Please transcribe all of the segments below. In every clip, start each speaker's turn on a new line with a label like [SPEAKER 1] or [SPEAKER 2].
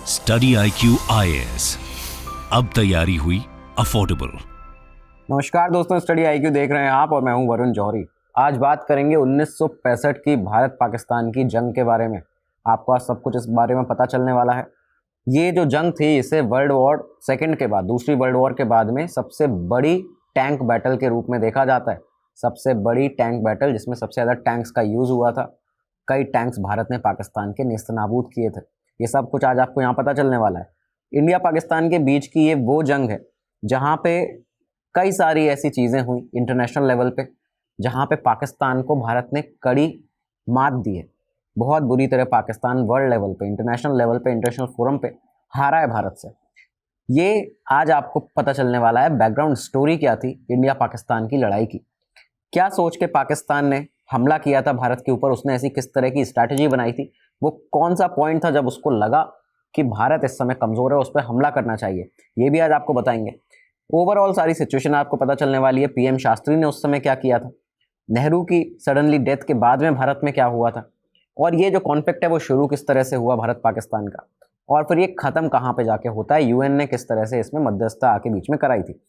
[SPEAKER 1] Study IQ IAS, अब तैयारी हुई अफोर्डेबल।
[SPEAKER 2] नमस्कार दोस्तों, स्टडी IQ देख रहे हैं आप और मैं हूं वरुण जौहरी। आज बात करेंगे 1965 की भारत पाकिस्तान की जंग के बारे में। आपको आज सब कुछ इस बारे में पता चलने वाला है। ये जो जंग थी इसे वर्ल्ड वॉर सेकेंड के बाद, दूसरी वर्ल्ड वॉर के बाद में सबसे बड़ी टैंक बैटल के रूप में देखा जाता है। सबसे बड़ी टैंक बैटल जिसमें सबसे ज़्यादा टैंक्स का यूज़ हुआ था। कई टैंक्स भारत ने पाकिस्तान के नेस्तनाबूद किए थे। ये सब कुछ आज आपको यहाँ पता चलने वाला है। इंडिया पाकिस्तान के बीच की ये वो जंग है जहाँ पे कई सारी ऐसी चीज़ें हुई इंटरनेशनल लेवल पे, जहाँ पे पाकिस्तान को भारत ने कड़ी मात दी है। बहुत बुरी तरह पाकिस्तान वर्ल्ड लेवल पे, इंटरनेशनल लेवल पे, इंटरनेशनल फोरम पे हारा है भारत से। ये आज आपको पता चलने वाला है बैकग्राउंड स्टोरी क्या थी इंडिया पाकिस्तान की लड़ाई की। क्या सोच के पाकिस्तान ने हमला किया था भारत के ऊपर, उसने ऐसी किस तरह की स्ट्रैटेजी बनाई थी, वो कौन सा पॉइंट था जब उसको लगा कि भारत इस समय कमज़ोर है, उस पर हमला करना चाहिए, ये भी आज आपको बताएंगे। ओवरऑल सारी सिचुएशन आपको पता चलने वाली है। पीएम शास्त्री ने उस समय क्या किया था, नेहरू की सडनली डेथ के बाद में भारत में क्या हुआ था, और ये जो कॉन्फ्लिक्ट है वो शुरू किस तरह से हुआ भारत पाकिस्तान का, और फिर ये ख़त्म कहाँ पे जाके होता है, यूएन ने किस तरह से इसमें मध्यस्थता आके बीच में कराई थी।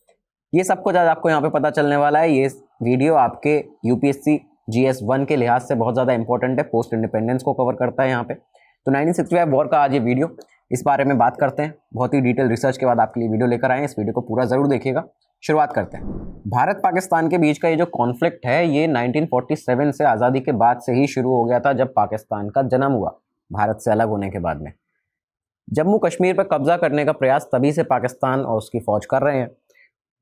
[SPEAKER 2] ये सब कुछ आज आपको यहाँ पे पता चलने वाला है। ये वीडियो आपके यूपीएससी GS 1 के लिहाज से बहुत ज़्यादा इंपॉर्टेंट है, पोस्ट इंडिपेंडेंस को कवर करता है यहाँ पे। तो 1965 वॉर का आज ये वीडियो, इस बारे में बात करते हैं। बहुत ही डिटेल रिसर्च के बाद आपके लिए वीडियो लेकर आए हैं। इस वीडियो को पूरा ज़रूर देखिएगा। शुरुआत करते हैं। भारत पाकिस्तान के बीच का ये जो कॉन्फ्लिक्ट है ये 1947 से आज़ादी के बाद से ही शुरू हो गया था, जब पाकिस्तान का जन्म हुआ भारत से अलग होने के बाद में। जम्मू कश्मीर पर कब्जा करने का प्रयास तभी से पाकिस्तान और उसकी फ़ौज कर रहे हैं।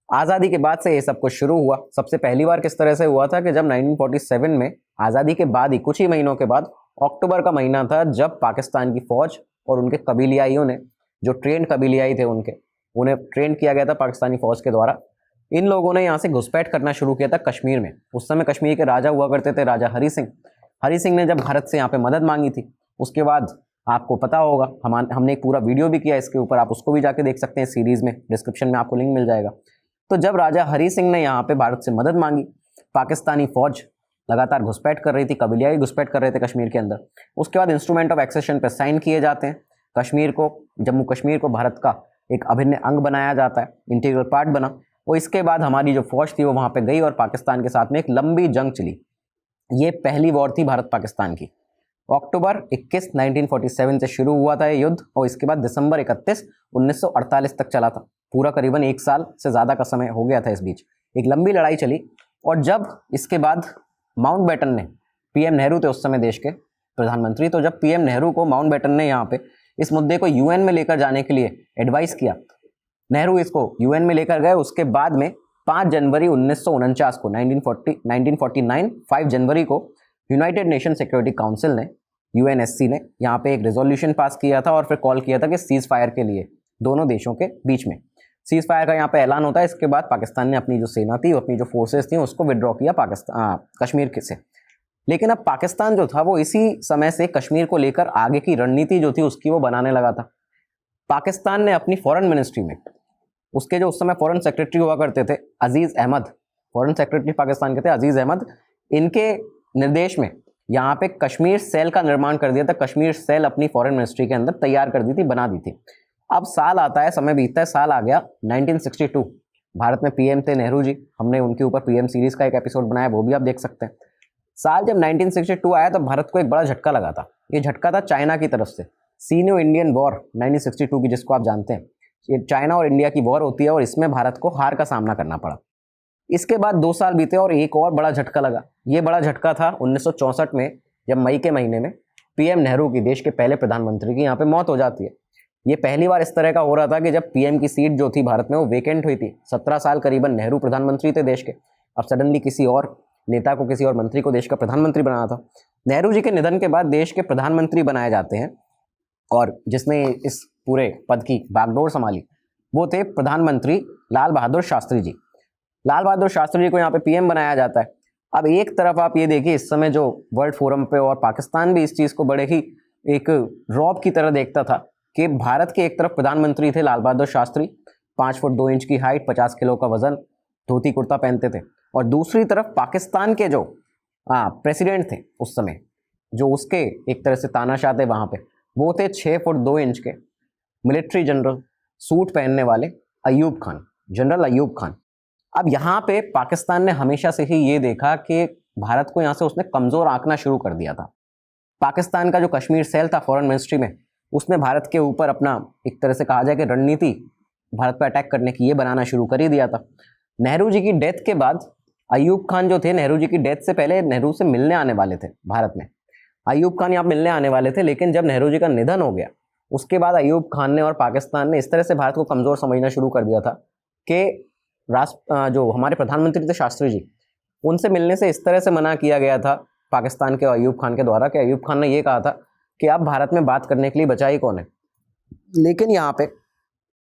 [SPEAKER 2] आज़ादी के बाद से ये सब कुछ शुरू हुआ। सबसे पहली बार किस तरह से हुआ था कि जब 1947 में आज़ादी के बाद ही कुछ ही महीनों के बाद, अक्टूबर का महीना था, जब पाकिस्तान की फ़ौज और उनके कबीलियाइयों ने, जो ट्रेंड कबीलियाई थे उन्हें ट्रेन किया गया था पाकिस्तानी फ़ौज के द्वारा। इन लोगों ने यहाँ से घुसपैठ करना शुरू किया था कश्मीर में। उस समय कश्मीर के राजा हुआ करते थे राजा हरी सिंह। हरी सिंह ने जब भारत से यहाँ पे मदद मांगी थी, उसके बाद आपको पता होगा हमने एक पूरा वीडियो भी किया इसके ऊपर, आप उसको भी जाके देख सकते हैं सीरीज़ में, डिस्क्रिप्शन में आपको लिंक मिल जाएगा। तो जब राजा हरी सिंह ने यहाँ पे भारत से मदद मांगी, पाकिस्तानी फौज लगातार घुसपैठ कर रही थी, कबीलियाई घुसपैठ कर रहे थे कश्मीर के अंदर। उसके बाद इंस्ट्रूमेंट ऑफ एक्सेशन पे साइन किए जाते हैं। जम्मू कश्मीर को भारत का एक अभिन्न अंग बनाया जाता है, इंटीग्रल पार्ट बना। और इसके बाद हमारी जो फौज थी वो वहाँ पे गई और पाकिस्तान के साथ में एक लंबी जंग चली। ये पहली वॉर थी भारत पाकिस्तान की। अक्टूबर 21, 1947 से शुरू हुआ था ये युद्ध, और इसके बाद दिसंबर 31, 1948 तक चला था। पूरा करीबन 1 साल से ज़्यादा का समय हो गया था। इस बीच एक लंबी लड़ाई चली। और जब इसके बाद माउंटबेटन ने, पीएम नेहरू थे उस समय देश के प्रधानमंत्री, तो जब पीएम नेहरू को माउंटबेटन ने यहाँ पे इस मुद्दे को यूएन में लेकर जाने के लिए एडवाइस किया, नेहरू इसको यूएन में लेकर गए। उसके बाद में 5 जनवरी 1949 को 1949 5 जनवरी को यूनाइटेड नेशन सिक्योरिटी काउंसिल ने, UNSC ने यहाँ पे एक रेजोल्यूशन पास किया था और फिर कॉल किया था कि सीज़ फायर के लिए दोनों देशों के बीच में सीज़ फायर का यहाँ पे ऐलान होता है। इसके बाद पाकिस्तान ने अपनी जो सेना थी, अपनी जो फोर्सेस थी, उसको विड्रॉ किया कश्मीर के से। लेकिन अब पाकिस्तान जो था वो इसी समय से कश्मीर को लेकर आगे की रणनीति जो थी उसकी वो बनाने लगा था। पाकिस्तान ने अपनी फॉरेन मिनिस्ट्री में, उसके जो उस समय फॉरेन सेक्रेटरी हुआ करते थे अजीज़ अहमद, फॉरेन सेक्रेटरी पाकिस्तान के थे अजीज़ अहमद, इनके निर्देश में यहाँ पे कश्मीर सेल का निर्माण कर दिया था। कश्मीर सेल अपनी फॉरेन मिनिस्ट्री के अंदर तैयार कर दी थी, बना दी थी। अब साल आता है, समय बीतता है, साल आ गया 1962। भारत में पीएम थे नेहरू जी। हमने उनके ऊपर पीएम सीरीज़ का एक एपिसोड बनाया, वो भी आप देख सकते हैं। साल जब 1962 आया तो भारत को एक बड़ा झटका लगा था। ये झटका था चाइना की तरफ से, सीनो इंडियन वॉर 1962 की, जिसको आप जानते हैं। ये चाइना और इंडिया की वॉर होती है और इसमें भारत को हार का सामना करना पड़ा। इसके बाद 2 साल बीते और एक और बड़ा झटका लगा। ये बड़ा झटका था 1964 में, जब मई के महीने में पीएम नेहरू की, देश के पहले प्रधानमंत्री की, यहाँ पे मौत हो जाती है। ये पहली बार इस तरह का हो रहा था कि जब पीएम की सीट जो थी भारत में वो वेकेंट हुई थी। 17 साल करीबन नेहरू प्रधानमंत्री थे देश के। अब सडनली किसी और नेता को, किसी और मंत्री को देश का प्रधानमंत्री बनाना था। नेहरू जी के निधन के बाद देश के प्रधानमंत्री बनाए जाते हैं, और जिसने इस पूरे पद की बागडोर संभाली वो थे प्रधानमंत्री लाल बहादुर शास्त्री जी। लाल बहादुर शास्त्री जी को यहाँ पे पीएम बनाया जाता है। अब एक तरफ आप ये देखिए, इस समय जो वर्ल्ड फोरम पे और पाकिस्तान भी इस चीज़ को बड़े ही एक रौब की तरह देखता था कि भारत के एक तरफ प्रधानमंत्री थे लाल बहादुर शास्त्री, 5 फुट 2 इंच की हाइट, 50 किलो का वजन, धोती कुर्ता पहनते थे, और दूसरी तरफ पाकिस्तान के जो प्रेसिडेंट थे उस समय, जो उसके एक तरह से तानाशाह थे वहाँ पे, वो थे 6 फुट 2 इंच के मिलिट्री जनरल, सूट पहनने वाले अयूब खान, जनरल अयूब खान। अब यहाँ पे पाकिस्तान ने हमेशा से ही ये देखा कि भारत को यहाँ से उसने कमज़ोर आंकना शुरू कर दिया था। पाकिस्तान का जो कश्मीर सेल था फॉरेन मिनिस्ट्री में, उसने भारत के ऊपर अपना एक तरह से कहा जाए कि रणनीति भारत पर अटैक करने की ये बनाना शुरू कर ही दिया था। नेहरू जी की डेथ के बाद अयूब खान जो थे, नेहरू जी की डेथ से पहले नेहरू से मिलने आने वाले थे भारत में। अयूब खान यहाँ मिलने आने वाले थे, लेकिन जब नेहरू जी का निधन हो गया उसके बाद अयूब खान ने और पाकिस्तान ने इस तरह से भारत को कमज़ोर समझना शुरू कर दिया था कि जो हमारे प्रधानमंत्री थे शास्त्री जी, उनसे मिलने से इस तरह से मना किया गया था पाकिस्तान के अयूब खान के द्वारा कि अयूब खान ने ये कहा था कि अब भारत में बात करने के लिए बचा ही कौन है। लेकिन यहाँ पे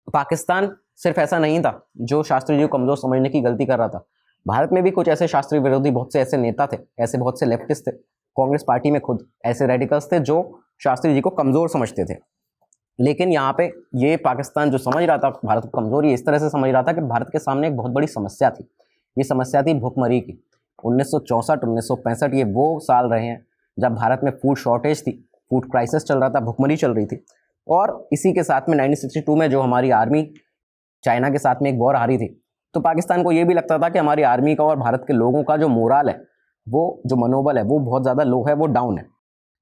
[SPEAKER 2] पाकिस्तान सिर्फ ऐसा नहीं था जो शास्त्री जी को कमज़ोर समझने की गलती कर रहा था। भारत में भी कुछ ऐसे शास्त्री विरोधी बहुत से ऐसे नेता थे, ऐसे बहुत से लेफ्टिस्ट थे, कांग्रेस पार्टी में खुद ऐसे रेडिकल्स थे जो शास्त्री जी को कमज़ोर समझते थे। लेकिन यहाँ पे ये पाकिस्तान जो समझ रहा था भारत को कमज़ोर, ये इस तरह से समझ रहा था कि भारत के सामने एक बहुत बड़ी समस्या थी। ये समस्या थी भुखमरी की। 1964 1965 ये वो साल रहे हैं जब भारत में फूड शॉर्टेज थी, फूड क्राइसिस चल रहा था, भुखमरी चल रही थी। और इसी के साथ में 1962 में जो हमारी आर्मी चाइना के साथ में एक वॉर हारी थी, तो पाकिस्तान को ये भी लगता था कि हमारी आर्मी का और भारत के लोगों का जो मोराल है, वो जो मनोबल है, वो बहुत ज़्यादा लो है, वो डाउन है।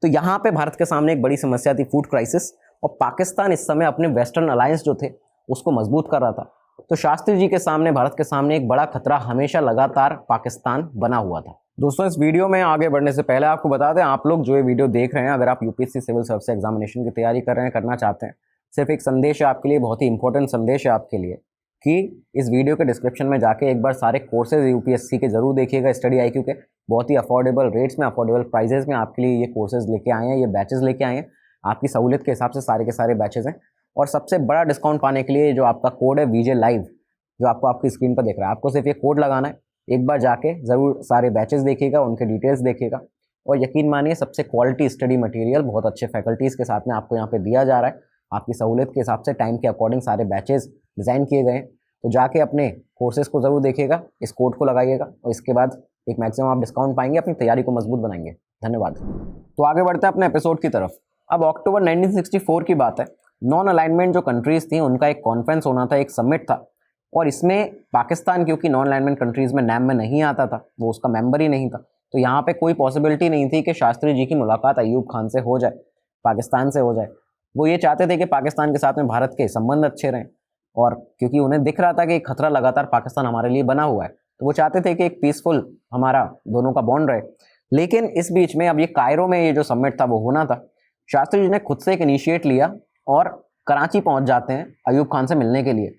[SPEAKER 2] तो यहाँ पे भारत के सामने एक बड़ी समस्या थी फूड क्राइसिस, और पाकिस्तान इस समय अपने वेस्टर्न अलायंस जो थे उसको मजबूत कर रहा था। तो शास्त्री जी के सामने, भारत के सामने एक बड़ा खतरा हमेशा लगातार पाकिस्तान बना हुआ था। दोस्तों, इस वीडियो में आगे बढ़ने से पहले आपको बता दें, आप लोग जो ये वीडियो देख रहे हैं, अगर आप यूपीएससी सिविल सर्विस एग्जामिनेशन की तैयारी कर रहे हैं, करना चाहते हैं, सिर्फ एक संदेश है आपके लिए, बहुत ही इंपॉर्टेंट संदेश है आपके लिए कि इस वीडियो के डिस्क्रिप्शन में जाके एक बार सारे कोर्सेज यूपीएससी के जरूर देखिएगा। स्टडी आईक्यू के बहुत ही अफोर्डेबल रेट्स में, अफोर्डेबल प्राइजेस में आपके लिए ये कोर्सेज लेके आए हैं, ये बैचेज लेके आए हैं। आपकी सहूलियत के हिसाब से सारे के सारे बैचेज हैं। और सबसे बड़ा डिस्काउंट पाने के लिए जो आपका कोड है वीजे लाइव, जो आपको आपकी स्क्रीन पर दिख रहा है, आपको सिर्फ ये कोड लगाना है। एक बार जाके ज़रूर सारे बैचेज देखिएगा, उनके डिटेल्स देखिएगा, और यकीन मानिए सबसे क्वालिटी स्टडी मटेरियल बहुत अच्छे फैकल्टीज़ के साथ में आपको यहाँ पे दिया जा रहा है। आपकी सहूलियत के हिसाब से टाइम के अकॉर्डिंग सारे बैचेज डिज़ाइन किए गए हैं। तो जाके अपने कोर्सेज को ज़रूर देखिएगा, इस कोड को लगाइएगा, और इसके बाद एक मैक्सिमम आप डिस्काउंट पाएंगे, अपनी तैयारी को मजबूत बनाएंगे। धन्यवाद। तो आगे बढ़ते हैं अपने एपिसोड की तरफ। अब अक्टूबर 1964 की बात है। नॉन अलाइनमेंट जो कंट्रीज़ थी उनका एक कॉन्फ्रेंस होना था, एक समिट था, और इसमें पाकिस्तान क्योंकि नॉन अलाइनमेंट कंट्रीज़ में नाम में नहीं आता था, वो उसका मेंबर ही नहीं था, तो यहाँ पे कोई पॉसिबिलिटी नहीं थी कि शास्त्री जी की मुलाकात अयूब खान से हो जाए, पाकिस्तान से हो जाए। वो ये चाहते थे कि पाकिस्तान के साथ में भारत के संबंध अच्छे रहें, और क्योंकि उन्हें दिख रहा था कि एक खतरा लगातार पाकिस्तान हमारे लिए बना हुआ है, तो वो चाहते थे कि एक पीसफुल हमारा दोनों का बॉन्ड रहे। लेकिन इस बीच में अब ये कायरो में ये जो समिट था वो होना था। शास्त्री जी ने खुद से एक इनिशिएट लिया और कराची पहुंच जाते हैं अयूब खान से मिलने के लिए।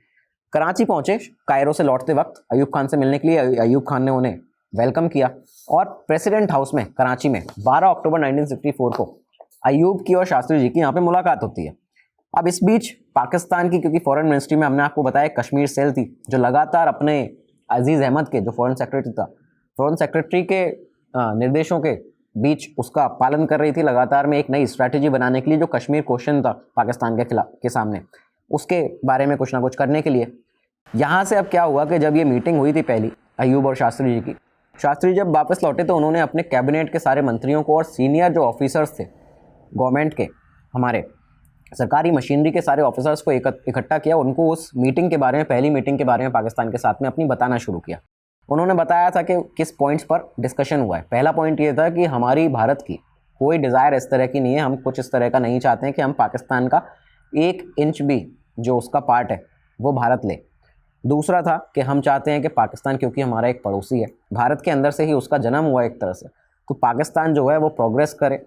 [SPEAKER 2] कराची पहुंचे, कायरो से लौटते वक्त अयूब खान से मिलने के लिए अयूब खान ने उन्हें वेलकम किया, और प्रेसिडेंट हाउस में कराची में 12 अक्टूबर 1964 को अयूब की और शास्त्री जी की यहाँ पे मुलाकात होती है। अब इस बीच पाकिस्तान की, क्योंकि फॉरेन मिनिस्ट्री में हमने आपको बताया कश्मीर सेल थी जो लगातार अपने अजीज़ अहमद के, जो फॉरेन सेक्रेटरी था, फॉरेन सेक्रेटरी के निर्देशों के बीच उसका पालन कर रही थी लगातार में एक नई स्ट्रैटेजी बनाने के लिए, जो कश्मीर क्वेश्चन था पाकिस्तान के खिलाफ के सामने, उसके बारे में कुछ ना कुछ करने के लिए। यहाँ से अब क्या हुआ कि जब ये मीटिंग हुई थी पहली अयूब और शास्त्री जी की, शास्त्री जब वापस लौटे तो उन्होंने अपने कैबिनेट के सारे मंत्रियों को और सीनियर जो ऑफिसर्स थे गवर्नमेंट के, हमारे सरकारी मशीनरी के सारे ऑफिसर्स को इकट्ठा किया। उनको उस मीटिंग के बारे में, पहली मीटिंग के बारे में पाकिस्तान के साथ में अपनी बताना शुरू किया। उन्होंने बताया था कि किस पॉइंट्स पर डिस्कशन हुआ है। पहला पॉइंट ये था कि हमारी भारत की कोई डिज़ायर इस तरह की नहीं है, हम कुछ इस तरह का नहीं चाहते हैं कि हम पाकिस्तान का 1 इंच भी जो उसका पार्ट है वो भारत ले। दूसरा था कि हम चाहते हैं कि पाकिस्तान, क्योंकि हमारा एक पड़ोसी है, भारत के अंदर से ही उसका जन्म हुआ एक तरह से, तो पाकिस्तान जो है वो प्रोग्रेस करे,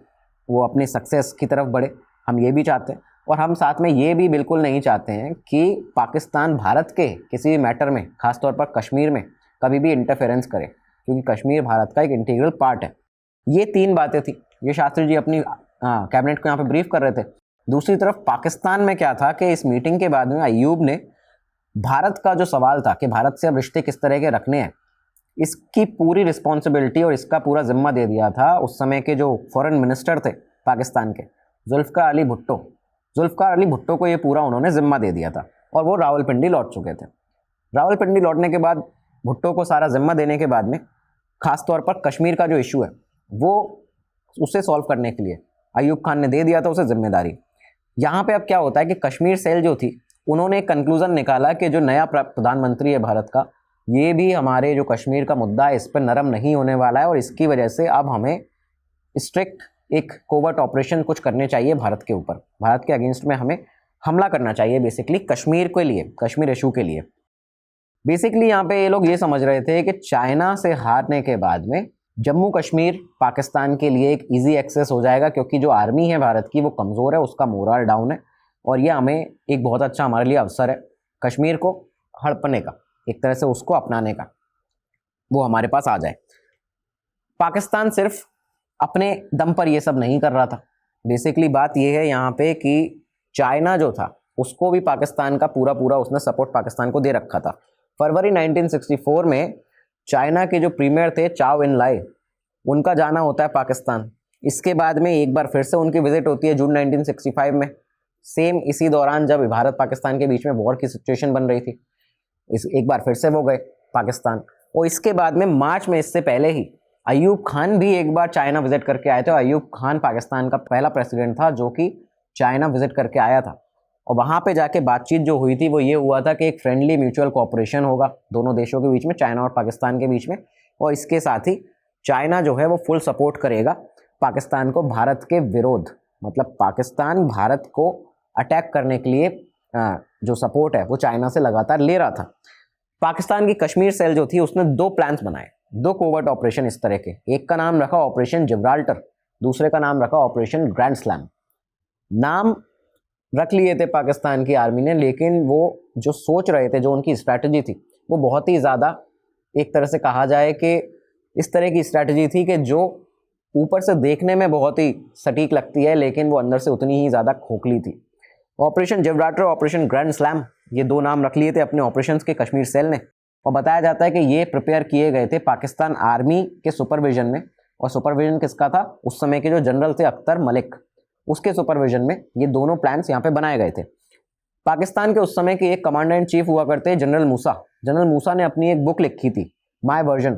[SPEAKER 2] वो अपनी सक्सेस की तरफ बढ़े, हम ये भी चाहते हैं। और हम साथ में ये भी बिल्कुल नहीं चाहते हैं कि पाकिस्तान भारत के किसी भी मैटर में, ख़ासतौर पर कश्मीर में, कभी भी इंटरफेरेंस करे, क्योंकि कश्मीर भारत का एक इंटीग्रल पार्ट है। ये 3 बातें थी, ये शास्त्री जी अपनी कैबिनेट को यहाँ पे ब्रीफ कर रहे थे। दूसरी तरफ पाकिस्तान में क्या था कि इस मीटिंग के बाद में अयूब ने भारत का जो सवाल था कि भारत से अब रिश्ते किस तरह के रखने हैं, इसकी पूरी रिस्पॉन्सिबिलिटी और इसका पूरा जिम्मा दे दिया था उस समय के जो फॉरेन मिनिस्टर थे पाकिस्तान के, जुल्फ़िकार अली भुट्टो। जुल्फ़िकार अली भुट्टो को ये पूरा उन्होंने जिम्मा दे दिया था, और वो रावलपिंडी लौट चुके थे। रावलपिंडी लौटने के बाद भुट्टो को सारा जिम्मा देने के बाद में, ख़ास तौर पर कश्मीर का जो इशू है वो उसे सॉल्व करने के लिए अयूब खान ने दे दिया था उसे जिम्मेदारी। यहाँ पे अब क्या होता है कि कश्मीर सेल जो थी उन्होंने एक कंक्लूजन निकाला कि जो नया प्रधानमंत्री है भारत का, ये भी हमारे जो कश्मीर का मुद्दा है इस पर नरम नहीं होने वाला है, और इसकी वजह से अब हमें स्ट्रिक्ट एक कोवर्ट ऑपरेशन कुछ करने चाहिए भारत के ऊपर, भारत के अगेंस्ट में हमें हमला करना चाहिए बेसिकली कश्मीर के लिए, कश्मीर इशू के लिए। बेसिकली यहाँ पे ये लोग ये समझ रहे थे कि चाइना से हारने के बाद में जम्मू कश्मीर पाकिस्तान के लिए एक इजी एक्सेस हो जाएगा, क्योंकि जो आर्मी है भारत की वो कमज़ोर है, उसका मोरल डाउन है, और ये हमें एक बहुत अच्छा हमारे लिए अवसर है कश्मीर को हड़पने का, एक तरह से उसको अपनाने का, वो हमारे पास आ जाए। पाकिस्तान सिर्फ अपने दम पर ये सब नहीं कर रहा था। बेसिकली बात ये है यहाँ पे कि चाइना जो था उसको भी पाकिस्तान का पूरा पूरा उसने सपोर्ट पाकिस्तान को दे रखा था। फरवरी 1964 में चाइना के जो प्रीमियर थे चाओ इन लाई, उनका जाना होता है पाकिस्तान। इसके बाद में एक बार फिर से उनकी विजिट होती है जून 1965 में, सेम इसी दौरान जब भारत पाकिस्तान के बीच में वॉर की सिचुएशन बन रही थी, एक बार फिर से वो गए पाकिस्तान। और इसके बाद में मार्च में, इससे पहले ही अयूब खान भी एक बार चाइना विजिट करके आए थे। अयूब खान पाकिस्तान का पहला प्रेसिडेंट था जो कि चाइना विजिट करके आया था, और वहाँ पे जाके बातचीत जो हुई थी वो ये हुआ था कि एक फ्रेंडली म्यूचुअल कोऑपरेशन होगा दोनों देशों के बीच में, चाइना और पाकिस्तान के बीच में, और इसके साथ ही चाइना जो है वो फुल सपोर्ट करेगा पाकिस्तान को भारत के विरोध, मतलब पाकिस्तान भारत को अटैक करने के लिए जो सपोर्ट है वो चाइना से लगातार ले रहा था। पाकिस्तान की कश्मीर सेल जो थी उसने दो प्लान्स बनाए, दो कोवर्ट ऑपरेशन इस तरह के, एक का नाम रखा ऑपरेशन जिब्राल्टर, दूसरे का नाम रखा ऑपरेशन ग्रैंड स्लैम। नाम रख लिए थे पाकिस्तान की आर्मी ने, लेकिन वो जो सोच रहे थे, जो उनकी स्ट्रैटेजी थी वो बहुत ही ज़्यादा, एक तरह से कहा जाए कि इस तरह की स्ट्रैटेजी थी कि जो ऊपर से देखने में बहुत ही सटीक लगती है लेकिन वो अंदर से उतनी ही ज़्यादा खोखली थी। Operation Gibraltar, operation grand slam, ये दो नाम रख लिए थे अपने ऑपरेशंस के कश्मीर सेल ने, और बताया जाता है कि ये प्रिपेयर किए गए थे पाकिस्तान आर्मी के सुपरविजन में, और सुपरविजन किसका था, उस समय के जो जनरल थे अख्तर मलिक, उसके सुपरविजन में ये दोनों प्लान्स यहाँ पे बनाए गए थे। पाकिस्तान के उस समय के एक कमांडर इन चीफ हुआ करते जनरल मूसा। जनरल मूसा ने अपनी एक बुक लिखी थी माय वर्जन,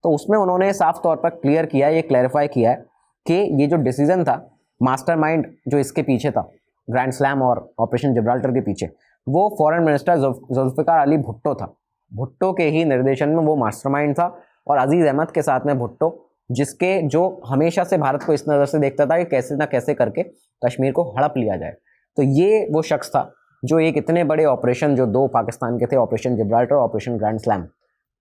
[SPEAKER 2] तो उसमें उन्होंने साफ तौर पर क्लियर किया, ये क्लैरिफाई किया है कि ये जो डिसीजन था, मास्टरमाइंड जो इसके पीछे था ग्रैंड स्लैम और ऑपरेशन जिब्राल्टर के पीछे, वो फॉरेन मिनिस्टर जुल्फिकार अली भुट्टो था। भुट्टो के ही निर्देशन में वो मास्टरमाइंड था, और अजीज़ अहमद के साथ में भुट्टो, जिसके जो हमेशा से भारत को इस नज़र से देखता था कि कैसे ना कैसे करके कश्मीर को हड़प लिया जाए। तो ये वो शख्स था जो एक इतने बड़े ऑपरेशन, जो दो पाकिस्तान के थे, ऑपरेशन जिब्राल्टर और ऑपरेशन ग्रैंड स्लैम,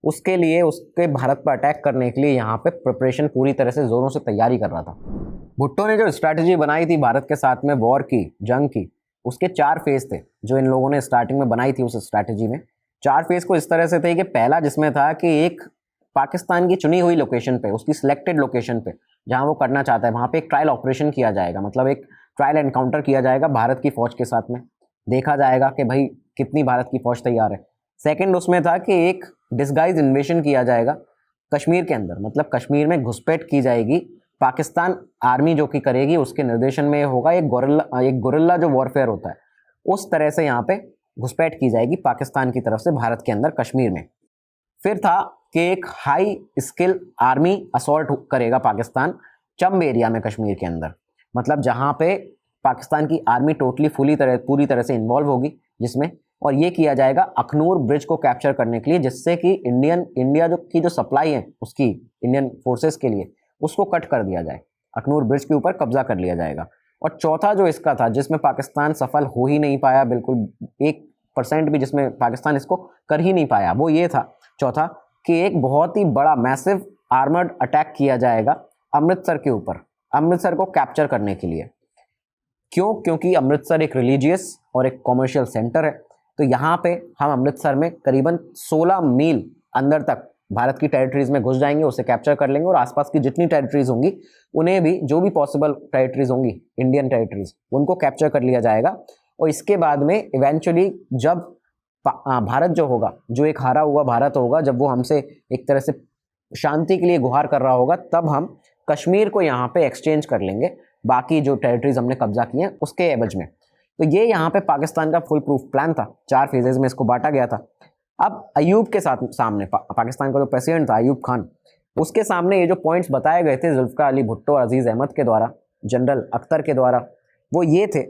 [SPEAKER 2] उसके लिए, उसके भारत पर अटैक करने के लिए यहाँ पे प्रिपरेशन पूरी तरह से ज़ोरों से तैयारी कर रहा था। भुट्टो ने जो स्ट्रैटेजी बनाई थी भारत के साथ में वॉर की, जंग की, उसके 4 फेज़ थे जो इन लोगों ने स्टार्टिंग में बनाई थी। उस स्ट्रैटेजी में 4 फेज़ को इस तरह से थे कि पहला जिसमें था कि एक पाकिस्तान की चुनी हुई लोकेशन पे, उसकी सिलेक्टेड लोकेशन पे जहाँ वो करना चाहता है, वहाँ पे एक ट्रायल ऑपरेशन किया जाएगा, मतलब एक ट्रायल एनकाउंटर किया जाएगा भारत की फ़ौज के साथ में, देखा जाएगा कि भाई कितनी भारत की फ़ौज तैयार है। सेकंड उसमें था कि एक डिस्गाइज इन्वेशन किया जाएगा कश्मीर के अंदर, मतलब कश्मीर में घुसपैठ की जाएगी, पाकिस्तान आर्मी जो कि करेगी उसके निर्देशन में होगा, एक गोरिल्ला जो वॉरफेयर होता है उस तरह से यहाँ पे घुसपैठ की जाएगी पाकिस्तान की तरफ से भारत के अंदर कश्मीर में। फिर था कि एक हाई स्किल आर्मी असॉल्ट करेगा पाकिस्तान चंब एरिया में कश्मीर के अंदर, मतलब जहाँ पे पाकिस्तान की आर्मी टोटली पूरी तरह से इन्वॉल्व होगी जिसमें, और ये किया जाएगा अखनूर ब्रिज को कैप्चर करने के लिए, जिससे कि इंडिया जो सप्लाई है उसकी इंडियन फोर्सेस के लिए, उसको कट कर दिया जाए, अखनूर ब्रिज के ऊपर कब्जा कर लिया जाएगा। और चौथा जो इसका था, जिसमें पाकिस्तान सफल हो ही नहीं पाया, बिल्कुल 1% भी जिसमें पाकिस्तान इसको कर ही नहीं पाया, वो ये था चौथा कि एक बहुत ही बड़ा मैसिव आर्मर्ड अटैक किया जाएगा अमृतसर के ऊपर, अमृतसर को कैप्चर करने के लिए। क्यों? क्योंकि अमृतसर एक रिलीजियस और एक कॉमर्शियल सेंटर है, तो यहाँ पे हम अमृतसर में करीबन 16 मील अंदर तक भारत की टेरिटरीज में घुस जाएंगे, उसे कैप्चर कर लेंगे, और आसपास की जितनी टेरिटरीज होंगी उन्हें भी, जो भी पॉसिबल टेरिटरीज होंगी इंडियन टेरिटरीज, उनको कैप्चर कर लिया जाएगा। और इसके बाद में इवेंचुअली जब भारत जो होगा, जो एक हारा हुआ भारत होगा, जब वो हमसे एक तरह से शांति के लिए गुहार कर रहा होगा, तब हम कश्मीर को यहाँ पे एक्सचेंज कर लेंगे बाकी जो टेरिटरीज हमने कब्जा किए हैं उसके एवज में। तो ये यहाँ पे पाकिस्तान का फुल प्रूफ प्लान था, 4 फेजेज में इसको बांटा गया था। अब अयूब के सामने पाकिस्तान का जो प्रेसिडेंट था अयूब खान, उसके सामने ये जो पॉइंट्स बताए गए थे जुल्फिकार अली भुट्टो और अजीज़ अहमद के द्वारा, जनरल अख्तर के द्वारा, वो ये थे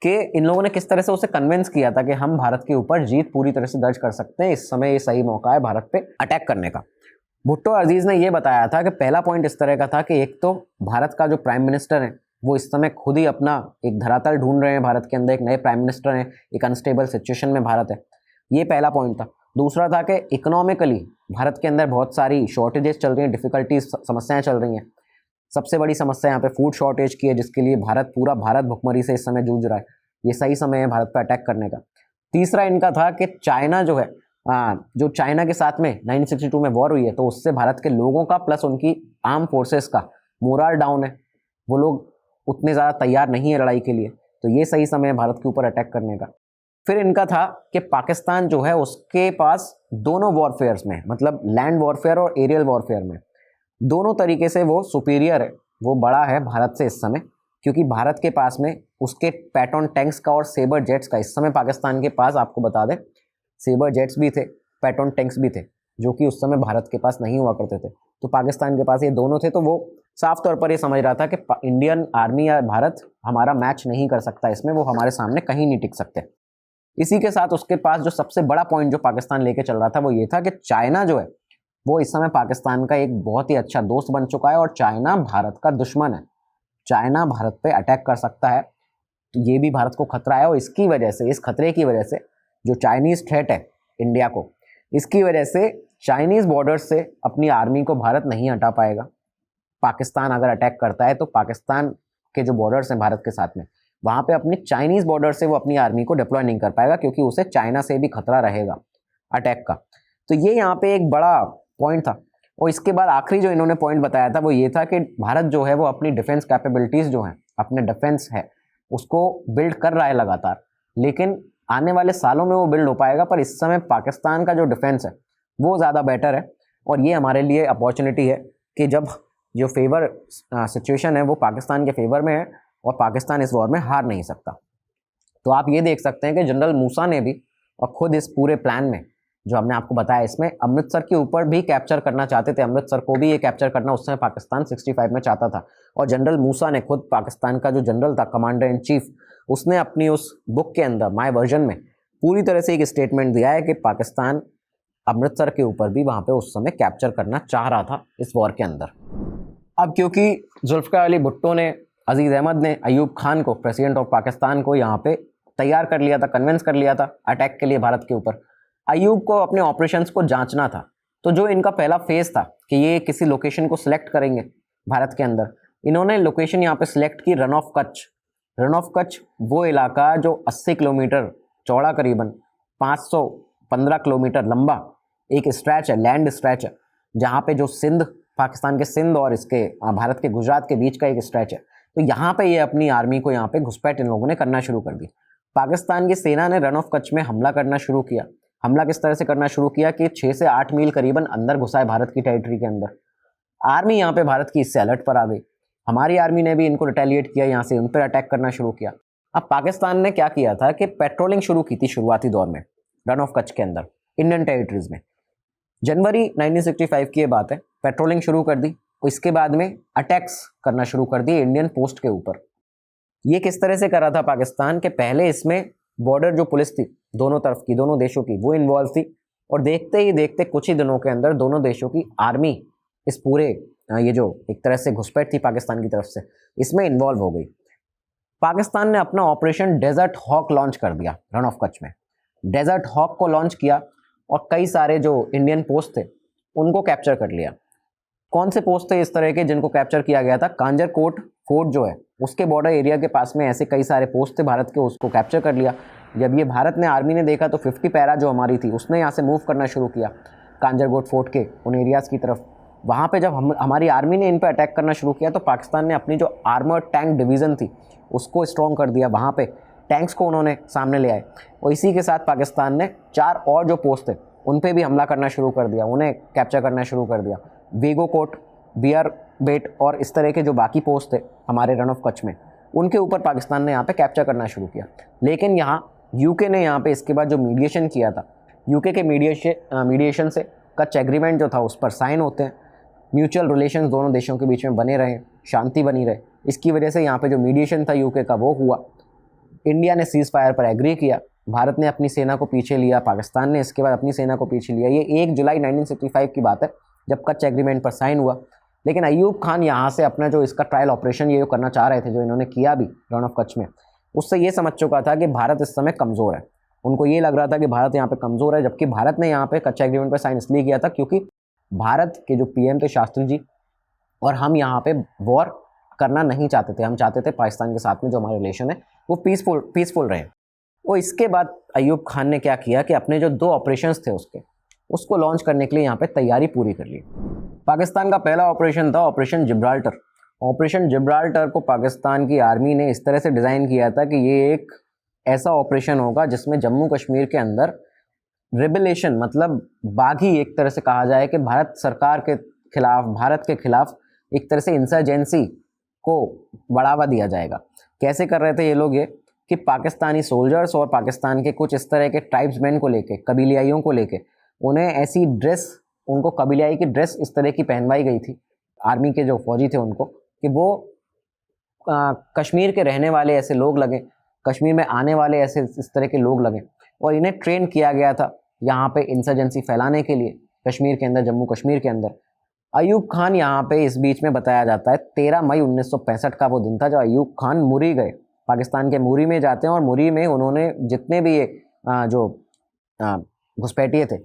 [SPEAKER 2] कि इन लोगों ने किस तरह से उसे कन्विंस किया था कि हम भारत के ऊपर जीत पूरी तरह से दर्ज कर सकते हैं, इस समय ये सही मौका है भारत पे अटैक करने का। भुट्टो अजीज ने ये बताया था कि पहला पॉइंट इस तरह का था कि एक तो भारत का जो प्राइम मिनिस्टर है वो इस समय खुद ही अपना एक धरातल ढूंढ रहे हैं, भारत के अंदर एक नए प्राइम मिनिस्टर हैं, एक अनस्टेबल सिचुएशन में भारत है, ये पहला पॉइंट था। दूसरा था कि इकोनॉमिकली भारत के अंदर बहुत सारी शॉर्टेजेस चल रही हैं, डिफिकल्टीज समस्याएं चल रही हैं। सबसे बड़ी समस्या यहाँ पे फूड शॉर्टेज की है, जिसके लिए पूरा भारत भुखमरी से इस समय जूझ रहा है। ये सही समय है भारत पर अटैक करने का। तीसरा इनका था कि चाइना जो है, जो चाइना के साथ में 1962 में वॉर हुई है, तो उससे भारत के लोगों का प्लस उनकी आर्म फोर्सेस का मोरल डाउन है, वो लोग उतने ज़्यादा तैयार नहीं है लड़ाई के लिए, तो ये सही समय है भारत के ऊपर अटैक करने का। फिर इनका था कि पाकिस्तान जो है उसके पास दोनों वॉरफेयर्स में, मतलब लैंड वॉरफेयर और एरियल वॉरफेयर में, दोनों तरीके से वो सुपीरियर है, वो बड़ा है भारत से इस समय, क्योंकि भारत के पास में उसके पैटर्न टैंक्स का और सेबर जेट्स का, इस समय पाकिस्तान के पास आपको बता दें सेबर जेट्स भी थे, पैटर्न टैंक्स भी थे, जो कि उस समय भारत के पास नहीं हुआ करते थे। तो पाकिस्तान के पास ये दोनों थे, तो वो साफ तौर पर ये समझ रहा था कि इंडियन आर्मी या भारत हमारा मैच नहीं कर सकता इसमें, वो हमारे सामने कहीं नहीं टिक सकते। इसी के साथ उसके पास जो सबसे बड़ा पॉइंट जो पाकिस्तान लेके चल रहा था वो ये था कि चाइना जो है वो इस समय पाकिस्तान का एक बहुत ही अच्छा दोस्त बन चुका है और चाइना भारत का दुश्मन है। चाइना भारत पे अटैक कर सकता है, तो ये भी भारत को खतरा है, और इसकी वजह से, इस खतरे की वजह से, जो चाइनीज़ थ्रेट है इंडिया को, इसकी वजह से चाइनीज़ बॉर्डर से अपनी आर्मी को भारत नहीं हटा पाएगा। पाकिस्तान अगर अटैक करता है तो पाकिस्तान के जो बॉर्डर्स हैं भारत के साथ में, वहाँ पे अपनी चाइनीज़ बॉर्डर से वो अपनी आर्मी को डिप्लॉय नहीं कर पाएगा, क्योंकि उसे चाइना से भी खतरा रहेगा अटैक का। तो ये यहाँ पे एक बड़ा पॉइंट था। और इसके बाद आखिरी जो इन्होंने पॉइंट बताया था वो ये था कि भारत जो है वो अपनी डिफेंस कैपेबिलिटीज़ जो हैं, अपने डिफेंस है उसको बिल्ड कर रहा है लगातार, लेकिन आने वाले सालों में वो बिल्ड हो पाएगा। पर इस समय पाकिस्तान का जो डिफेंस है वो ज़्यादा बेटर है, और ये हमारे लिए अपॉर्चुनिटी है कि जब जो फेवर सिचुएशन है वो पाकिस्तान के फेवर में है और पाकिस्तान इस वॉर में हार नहीं सकता। तो आप ये देख सकते हैं कि जनरल मूसा ने भी और खुद इस पूरे प्लान में जो हमने आपको बताया, इसमें अमृतसर के ऊपर भी कैप्चर करना चाहते थे, अमृतसर को भी ये कैप्चर करना उस समय पाकिस्तान 65 में चाहता था। और जनरल मूसा ने खुद, पाकिस्तान का जो जनरल था, कमांडर इन चीफ, उसने अपनी उस बुक के अंदर, माय वर्जन में, पूरी तरह से एक स्टेटमेंट दिया है कि पाकिस्तान अमृतसर के ऊपर भी वहाँ पे उस समय कैप्चर करना चाह रहा था इस वॉर के अंदर। अब क्योंकि जुल्फ़िकार अली भुट्टो ने, अजीज़ अहमद ने अयूब खान को, प्रेसिडेंट ऑफ पाकिस्तान को, यहाँ पे तैयार कर लिया था, कन्विंस कर लिया था अटैक के लिए भारत के ऊपर। अयूब को अपने ऑपरेशंस को जांचना था, तो जो इनका पहला फेज़ था कि ये किसी लोकेशन को सिलेक्ट करेंगे भारत के अंदर, इन्होंने लोकेशन यहाँ पे सिलेक्ट की run of Kutch. Run of Kutch वो इलाका जो 80 किलोमीटर चौड़ा, करीबन 515 किलोमीटर लंबा एक स्ट्रैच है, लैंड स्ट्रैच है, जहाँ पे जो सिंध, पाकिस्तान के सिंध और इसके भारत के गुजरात के बीच का एक स्ट्रैच है। तो यहाँ पे ये अपनी आर्मी को यहाँ पे घुसपैठ इन लोगों ने करना शुरू कर दी। पाकिस्तान की सेना ने रन ऑफ कच्छ में हमला करना शुरू किया। हमला किस तरह से करना शुरू किया कि 6 से 8 मील करीबन अंदर घुसा है भारत की टेरिटरी के अंदर। आर्मी यहाँ पे भारत की इससे अलर्ट पर आ गई। हमारी आर्मी ने भी इनको रिटेलिएट किया, यहाँ से उन पर अटैक करना शुरू किया। अब पाकिस्तान ने क्या किया था कि पेट्रोलिंग शुरू की थी शुरुआती दौर में रन ऑफ कच्छ के अंदर, इंडियन टेरिटरीज में। जनवरी 1965 की ये बात है, पेट्रोलिंग शुरू कर दी। इसके बाद में अटैक्स करना शुरू कर दिए इंडियन पोस्ट के ऊपर। ये किस तरह से कर रहा था पाकिस्तान के, पहले इसमें बॉर्डर जो पुलिस थी दोनों तरफ की, दोनों देशों की, वो इन्वॉल्व थी, और देखते ही देखते कुछ ही दिनों के अंदर दोनों देशों की आर्मी इस पूरे ये जो एक तरह से घुसपैठ थी पाकिस्तान की तरफ से, इसमें इन्वॉल्व हो गई। पाकिस्तान ने अपना ऑपरेशन डेजर्ट हॉक लॉन्च कर दिया रन ऑफ कच्छ में। डेजर्ट हॉक को लॉन्च किया और कई सारे जो इंडियन पोस्ट थे उनको कैप्चर कर लिया। कौन से पोस्ट थे इस तरह के जिनको कैप्चर किया गया था? कांजरकोट फोर्ट जो है उसके बॉर्डर एरिया के पास में ऐसे कई सारे पोस्ट थे भारत के, उसको कैप्चर कर लिया। जब ये भारत ने, आर्मी ने देखा तो 50 पैरा जो हमारी थी उसने यहाँ से मूव करना शुरू किया कांजरकोट फोर्ट के उन एरियाज़ की तरफ। वहाँ पे जब हमारी आर्मी ने इन पर अटैक करना शुरू किया तो पाकिस्तान ने अपनी जो आर्मर्ड टैंक डिवीज़न थी उसको स्ट्रॉन्ग कर दिया, वहाँ पे टैंक्स को उन्होंने सामने ले आए। और इसी के साथ पाकिस्तान ने 4 और जो पोस्ट थे उन पे भी हमला करना शुरू कर दिया, उन्हें कैप्चर करना शुरू कर दिया। वेगो कोट, बियर बेट और इस तरह के जो बाकी पोस्ट थे हमारे रन ऑफ कच्छ में, उनके ऊपर पाकिस्तान ने यहाँ पे कैप्चर करना शुरू किया। लेकिन यहाँ यूके ने यहाँ पे इसके बाद जो मीडिएशन किया था, यूके के मीडिएशन से कच्छ एग्रीमेंट जो था उस पर साइन होते हैं, म्यूचुअल रिलेशंस दोनों देशों के बीच में बने रहे, शांति बनी रहे। इसकी वजह से यहाँ पे जो मीडिएशन था यूके का वो हुआ। इंडिया ने सीज फायर पर एग्री किया, भारत ने अपनी सेना को पीछे लिया, पाकिस्तान ने इसके बाद अपनी सेना को पीछे लिया। ये 1 जुलाई 1965 की बात है जब कच्छ एग्रीमेंट पर साइन हुआ। लेकिन अयूब खान यहाँ से अपना जो इसका ट्रायल ऑपरेशन ये करना चाह रहे थे, जो इन्होंने किया भी रण ऑफ कच्छ में, उससे ये समझ चुका था कि भारत इस समय कमज़ोर है। उनको ये लग रहा था कि भारत यहाँ पे कमज़ोर है, जबकि भारत ने यहाँ पे कच्छ एग्रीमेंट पर साइन इसलिए किया था क्योंकि भारत के जो पीएम थे शास्त्री जी और हम यहाँ पे वॉर करना नहीं चाहते थे। हम चाहते थे पाकिस्तान के साथ में जो हमारे रिलेशन है वो पीसफुल रहे। वो इसके बाद अयूब खान ने क्या किया कि अपने जो 2 ऑपरेशंस थे उसको लॉन्च करने के लिए यहाँ पे तैयारी पूरी कर ली। पाकिस्तान का पहला ऑपरेशन था ऑपरेशन जिब्राल्टर। ऑपरेशन जिब्राल्टर को पाकिस्तान की आर्मी ने इस तरह से डिज़ाइन किया था कि ये एक ऐसा ऑपरेशन होगा जिसमें जम्मू कश्मीर के अंदर रिबेलेशन, मतलब बागी एक तरह से कहा जाए कि भारत सरकार के खिलाफ, भारत के खिलाफ एक तरह से इंसर्जेंसी को बढ़ावा दिया जाएगा। कैसे कर रहे थे ये लोग? ये कि पाकिस्तानी सोल्जर्स और पाकिस्तान के कुछ इस तरह के ट्राइब्समैन को लेके, कबीलियाइयों को लेके, उन्हें ऐसी ड्रेस, उनको कबीलियाई की ड्रेस इस तरह की पहनवाई गई थी आर्मी के जो फौजी थे उनको, कि वो कश्मीर के रहने वाले ऐसे लोग लगे, कश्मीर में आने वाले ऐसे इस तरह के लोग लगे, और इन्हें ट्रेन किया गया था यहाँ पे इंसर्जेंसी फैलाने के लिए कश्मीर के अंदर, जम्मू कश्मीर के अंदर। अयूब खान यहाँ पे इस बीच में बताया जाता है 13 मई 1965 का वो दिन था जब अयूब खान मुरी गए। पाकिस्तान के मुरी में जाते हैं और मुरी में उन्होंने जितने भी ये जो घुसपैठिए थे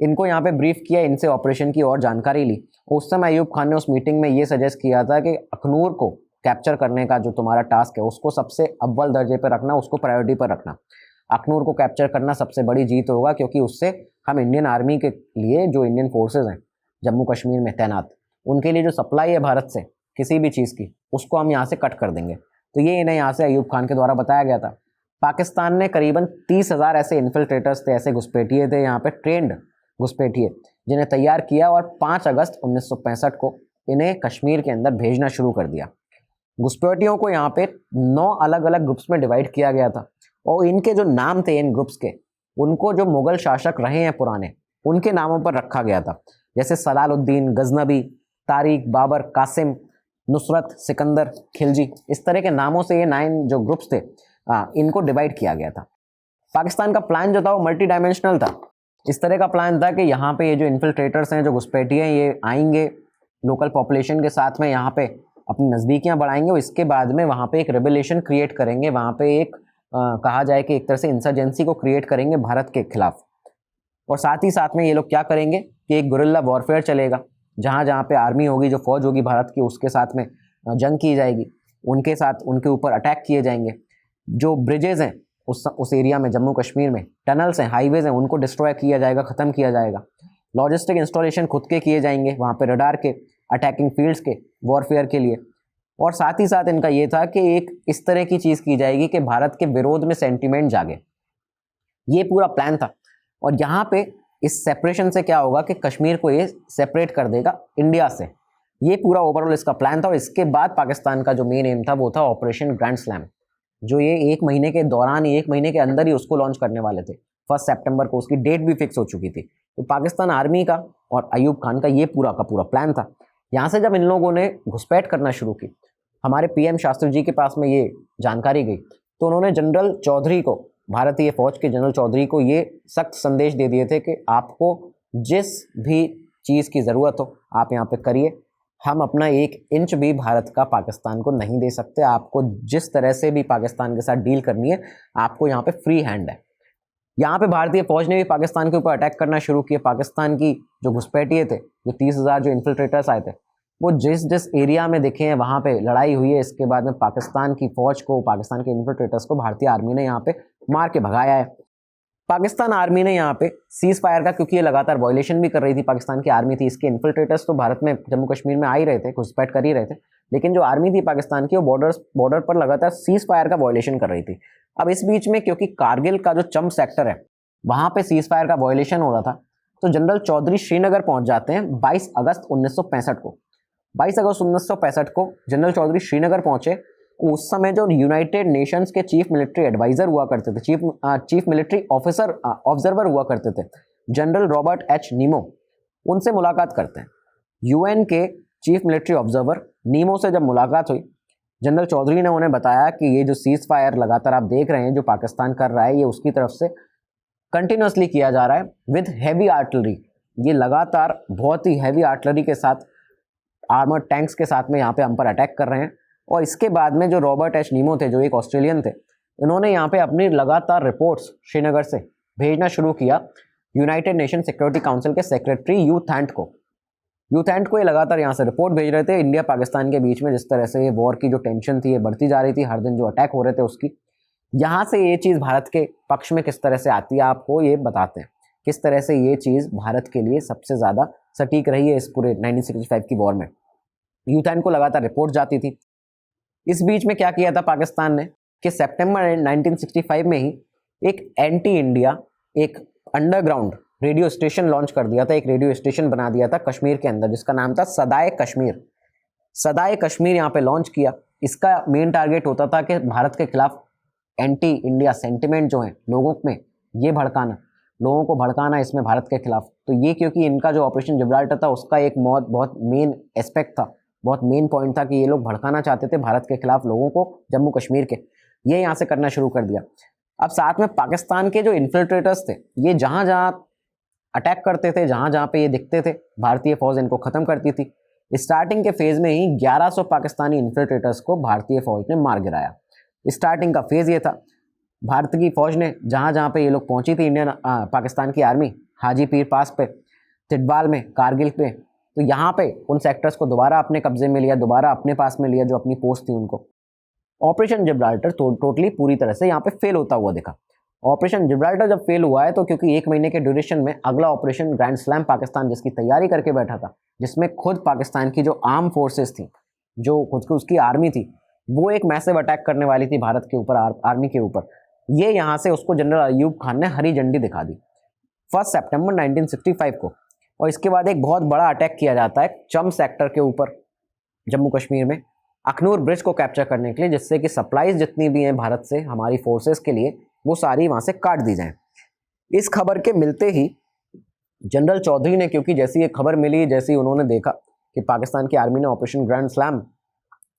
[SPEAKER 2] इनको यहाँ पे ब्रीफ किया, इनसे ऑपरेशन की और जानकारी ली। उस समय अयूब खान ने उस मीटिंग में ये सजेस्ट किया था कि अखनूर को कैप्चर करने का जो तुम्हारा टास्क है उसको सबसे अव्वल दर्जे पर रखना, उसको प्रायोरिटी पर रखना। अखनूर को कैप्चर करना सबसे बड़ी जीत होगा क्योंकि उससे हम इंडियन आर्मी के लिए, जो इंडियन फोर्सेज हैं जम्मू कश्मीर में तैनात, उनके लिए जो सप्लाई है भारत से किसी भी चीज़ की, उसको हम यहाँ से कट कर देंगे। तो ये इन्हें यहाँ से अयूब खान के द्वारा बताया गया था। पाकिस्तान ने करीबन 30,000 ऐसे इन्फिल्ट्रेटर्स थे, ऐसे घुसपैठिए थे यहाँ पे, ट्रेंड घुसपैठिए, जिन्हें तैयार किया और 5 अगस्त 1965 को इन्हें कश्मीर के अंदर भेजना शुरू कर दिया। घुसपैठियों को यहाँ पे 9 अलग अलग ग्रुप्स में डिवाइड किया गया था और इनके जो नाम थे इन ग्रुप्स के, उनको जो मुगल शासक रहे हैं पुराने, उनके नामों पर रखा गया था। जैसे सलालुद्दीन, गजनबी, तारिक, बाबर, कासिम, नुसरत, सिकंदर, खिलजी, इस तरह के नामों से ये 9 जो ग्रुप्स थे इनको डिवाइड किया गया था। पाकिस्तान का प्लान जो था वो मल्टी डायमेंशनल था। इस तरह का प्लान था कि यहाँ पे ये जो इन्फिल्ट्रेटर्स हैं, जो घुसपैठिए हैं, ये आएंगे लोकल पॉपुलेशन के साथ में, यहाँ पे अपनी नज़दीकियाँ बढ़ाएंगे और इसके बाद में वहाँ पे एक रेबेलेशन क्रिएट करेंगे, वहाँ पे एक कहा जाए कि एक तरह से इंसर्जेंसी को क्रिएट करेंगे भारत के खिलाफ। और साथ ही साथ में ये लोग क्या करेंगे कि एक गुरिल्ला वॉरफेयर चलेगा, जहाँ जहाँ पे आर्मी होगी, जो फौज होगी भारत की, उसके साथ में जंग की जाएगी, उनके साथ उनके ऊपर अटैक किए जाएंगे। जो ब्रिजेज़ हैं उस एरिया में, जम्मू कश्मीर में टनल्स हैं, हाईवेज़ हैं, उनको डिस्ट्रॉय किया जाएगा, ख़त्म किया जाएगा। लॉजिस्टिक इंस्टॉलेशन खुद के किए जाएंगे वहाँ पे, रडार के, अटैकिंग फील्ड्स के, वॉरफेयर के लिए। और साथ ही साथ इनका ये था कि एक इस तरह की चीज़ की जाएगी कि भारत के विरोध में सेंटिमेंट जागे। ये पूरा प्लान था। और यहाँ पे इस सेपरेशन से क्या होगा कि कश्मीर को ये सेपरेट कर देगा इंडिया से। ये पूरा ओवरऑल इसका प्लान था। और इसके बाद पाकिस्तान का जो मेन एम था वो था ऑपरेशन ग्रैंड स्लैम, जो ये 1 महीने के दौरान, 1 महीने के अंदर ही उसको लॉन्च करने वाले थे। 1 सितंबर को उसकी डेट भी फिक्स हो चुकी थी। तो पाकिस्तान आर्मी का और अयूब खान का ये पूरा का पूरा प्लान था। यहाँ से जब इन लोगों ने घुसपैठ करना शुरू की, हमारे पीएम शास्त्री जी के पास में ये जानकारी गई, तो उन्होंने जनरल चौधरी को, भारतीय फौज के जनरल चौधरी को ये सख्त संदेश दे दिए थे कि आपको जिस भी चीज़ की ज़रूरत हो आप यहाँ पे करिए, हम अपना 1 इंच भी भारत का पाकिस्तान को नहीं दे सकते। आपको जिस तरह से भी पाकिस्तान के साथ डील करनी है, आपको यहाँ पे फ्री हैंड है। यहाँ पे भारतीय फौज ने भी पाकिस्तान के ऊपर अटैक करना शुरू किया। पाकिस्तान की जो घुसपैठिए थे, जो 30,000 जो इन्फिल्ट्रेटर्स आए थे, वो जिस जिस एरिया में दिखे हैं वहाँ पे लड़ाई हुई है। इसके बाद में पाकिस्तान की फौज को, पाकिस्तान के इन्फिल्ट्रेटर्स को भारतीय आर्मी ने यहाँ पे मार के भगाया है। पाकिस्तान आर्मी ने यहाँ पे सीज फायर का, क्योंकि ये लगातार वायलेशन भी कर रही थी, पाकिस्तान की आर्मी थी, इसके इन्फिल्ट्रेटर्स तो भारत में, जम्मू कश्मीर में आ ही रहे थे, घुसपैठ कर ही रहे थे, लेकिन जो आर्मी थी पाकिस्तान की, वो बॉर्डर पर लगातार सीज फायर का वायलेशन कर रही थी। अब इस बीच में क्योंकि कारगिल का जो चंप सेक्टर है वहाँ पे सीज फायर का वायलेशन हो रहा था, तो जनरल चौधरी श्रीनगर पहुँच जाते हैं 22 अगस्त 1965 को। 22 अगस्त 1965 को जनरल चौधरी श्रीनगर पहुंचे। उस समय जो यूनाइटेड नेशंस के चीफ मिलिट्री एडवाइजर हुआ करते थे, चीफ मिलिट्री ऑफिसर ऑब्जर्वर हुआ करते थे, जनरल रॉबर्ट एच नीमो, उनसे मुलाकात करते हैं। यूएन के चीफ मिलिट्री ऑब्जर्वर नीमो से जब मुलाकात हुई जनरल चौधरी ने उन्हें बताया कि ये जो सीज फायर लगातार आप देख रहे हैं जो पाकिस्तान कर रहा है, ये उसकी तरफ से कंटिन्यूसली किया जा रहा है विद हैवी आर्टिलरी। ये लगातार बहुत ही हैवी आर्टिलरी के साथ, आर्मर्ड टैंक्स के साथ में यहाँ पे हम पर अटैक कर रहे हैं। और इसके बाद में जो रॉबर्ट एच नीमो थे, जो एक ऑस्ट्रेलियन थे, इन्होंने यहाँ पे अपनी लगातार रिपोर्ट्स श्रीनगर से भेजना शुरू किया यूनाइटेड नेशन सिक्योरिटी काउंसिल के सेक्रेटरी यू थैंट को। यू थैंट को ये लगातार यहाँ से रिपोर्ट भेज रहे थे इंडिया पाकिस्तान के बीच में जिस तरह से ये वॉर की जो टेंशन थी ये बढ़ती जा रही थी, हर दिन जो अटैक हो रहे थे उसकी। यहाँ से ये चीज़ भारत के पक्ष में किस तरह से आती है आपको ये बताते हैं, किस तरह से ये चीज़ भारत के लिए सबसे ज़्यादा सटीक रही है इस पूरे 1965 की वॉर में। यू थैंट को लगातार रिपोर्ट जाती थी। इस बीच में क्या किया था पाकिस्तान ने कि सितंबर 1965 में ही एक एंटी इंडिया, एक अंडरग्राउंड रेडियो स्टेशन लॉन्च कर दिया था, एक रेडियो स्टेशन बना दिया था कश्मीर के अंदर जिसका नाम था सदाए कश्मीर। सदाए कश्मीर यहाँ पे लॉन्च किया। इसका मेन टारगेट होता था कि भारत के खिलाफ एंटी इंडिया सेंटिमेंट जो है लोगों में, ये भड़काना, लोगों को भड़काना इसमें भारत के खिलाफ। तो ये क्योंकि इनका जो ऑपरेशन जिब्राल्टर था उसका एक बहुत मेन एस्पेक्ट था, बहुत मेन पॉइंट था कि ये लोग भड़काना चाहते थे भारत के खिलाफ लोगों को जम्मू कश्मीर के, ये यहाँ से करना शुरू कर दिया। अब साथ में पाकिस्तान के जो इन्फिल्ट्रेटर्स थे, ये जहाँ जहाँ अटैक करते थे, जहाँ जहाँ पे ये दिखते थे, भारतीय फौज इनको ख़त्म करती थी। स्टार्टिंग के फेज़ में ही 1100 पाकिस्तानी इन्फिल्ट्रेटर्स को भारतीय फौज ने मार गिराया। स्टार्टिंग का फेज़ ये था। भारत की फौज ने जहाँ जहाँ पे ये लोग पहुँची थी, पाकिस्तान की आर्मी, हाजी पीर पास पे, तिटवाल में, कारगिल पे, तो यहाँ पे उन सेक्टर्स को दोबारा अपने कब्जे में लिया, दोबारा अपने पास में लिया जो अपनी पोस्ट थी उनको। ऑपरेशन जिब्राल्टर टोटली पूरी तरह से यहाँ पे फेल होता हुआ दिखा। ऑपरेशन जिब्राल्टर जब फेल हुआ है तो क्योंकि 1 महीने के ड्यूरेशन में अगला ऑपरेशन ग्रैंड स्लैम पाकिस्तान जिसकी तैयारी करके बैठा था, जिसमें खुद पाकिस्तान की जो आर्म फोर्सेस थी, जो खुद की उसकी आर्मी थी, वो एक मैसिव अटैक करने वाली थी भारत के ऊपर, आर्मी के ऊपर। ये यहाँ से उसको जनरल अयूब खान ने हरी झंडी दिखा दी 1 सितंबर 1965 को। और इसके बाद एक बहुत बड़ा अटैक किया जाता है चम सेक्टर के ऊपर जम्मू कश्मीर में, अखनूर ब्रिज को कैप्चर करने के लिए, जिससे कि सप्लाईज जितनी भी हैं भारत से हमारी फोर्सेस के लिए वो सारी वहाँ से काट दी जाएं। इस खबर के मिलते ही जनरल चौधरी ने, क्योंकि जैसी ये खबर मिली, जैसे ही उन्होंने देखा कि पाकिस्तान की आर्मी ने ऑपरेशन ग्रैंड स्लैम,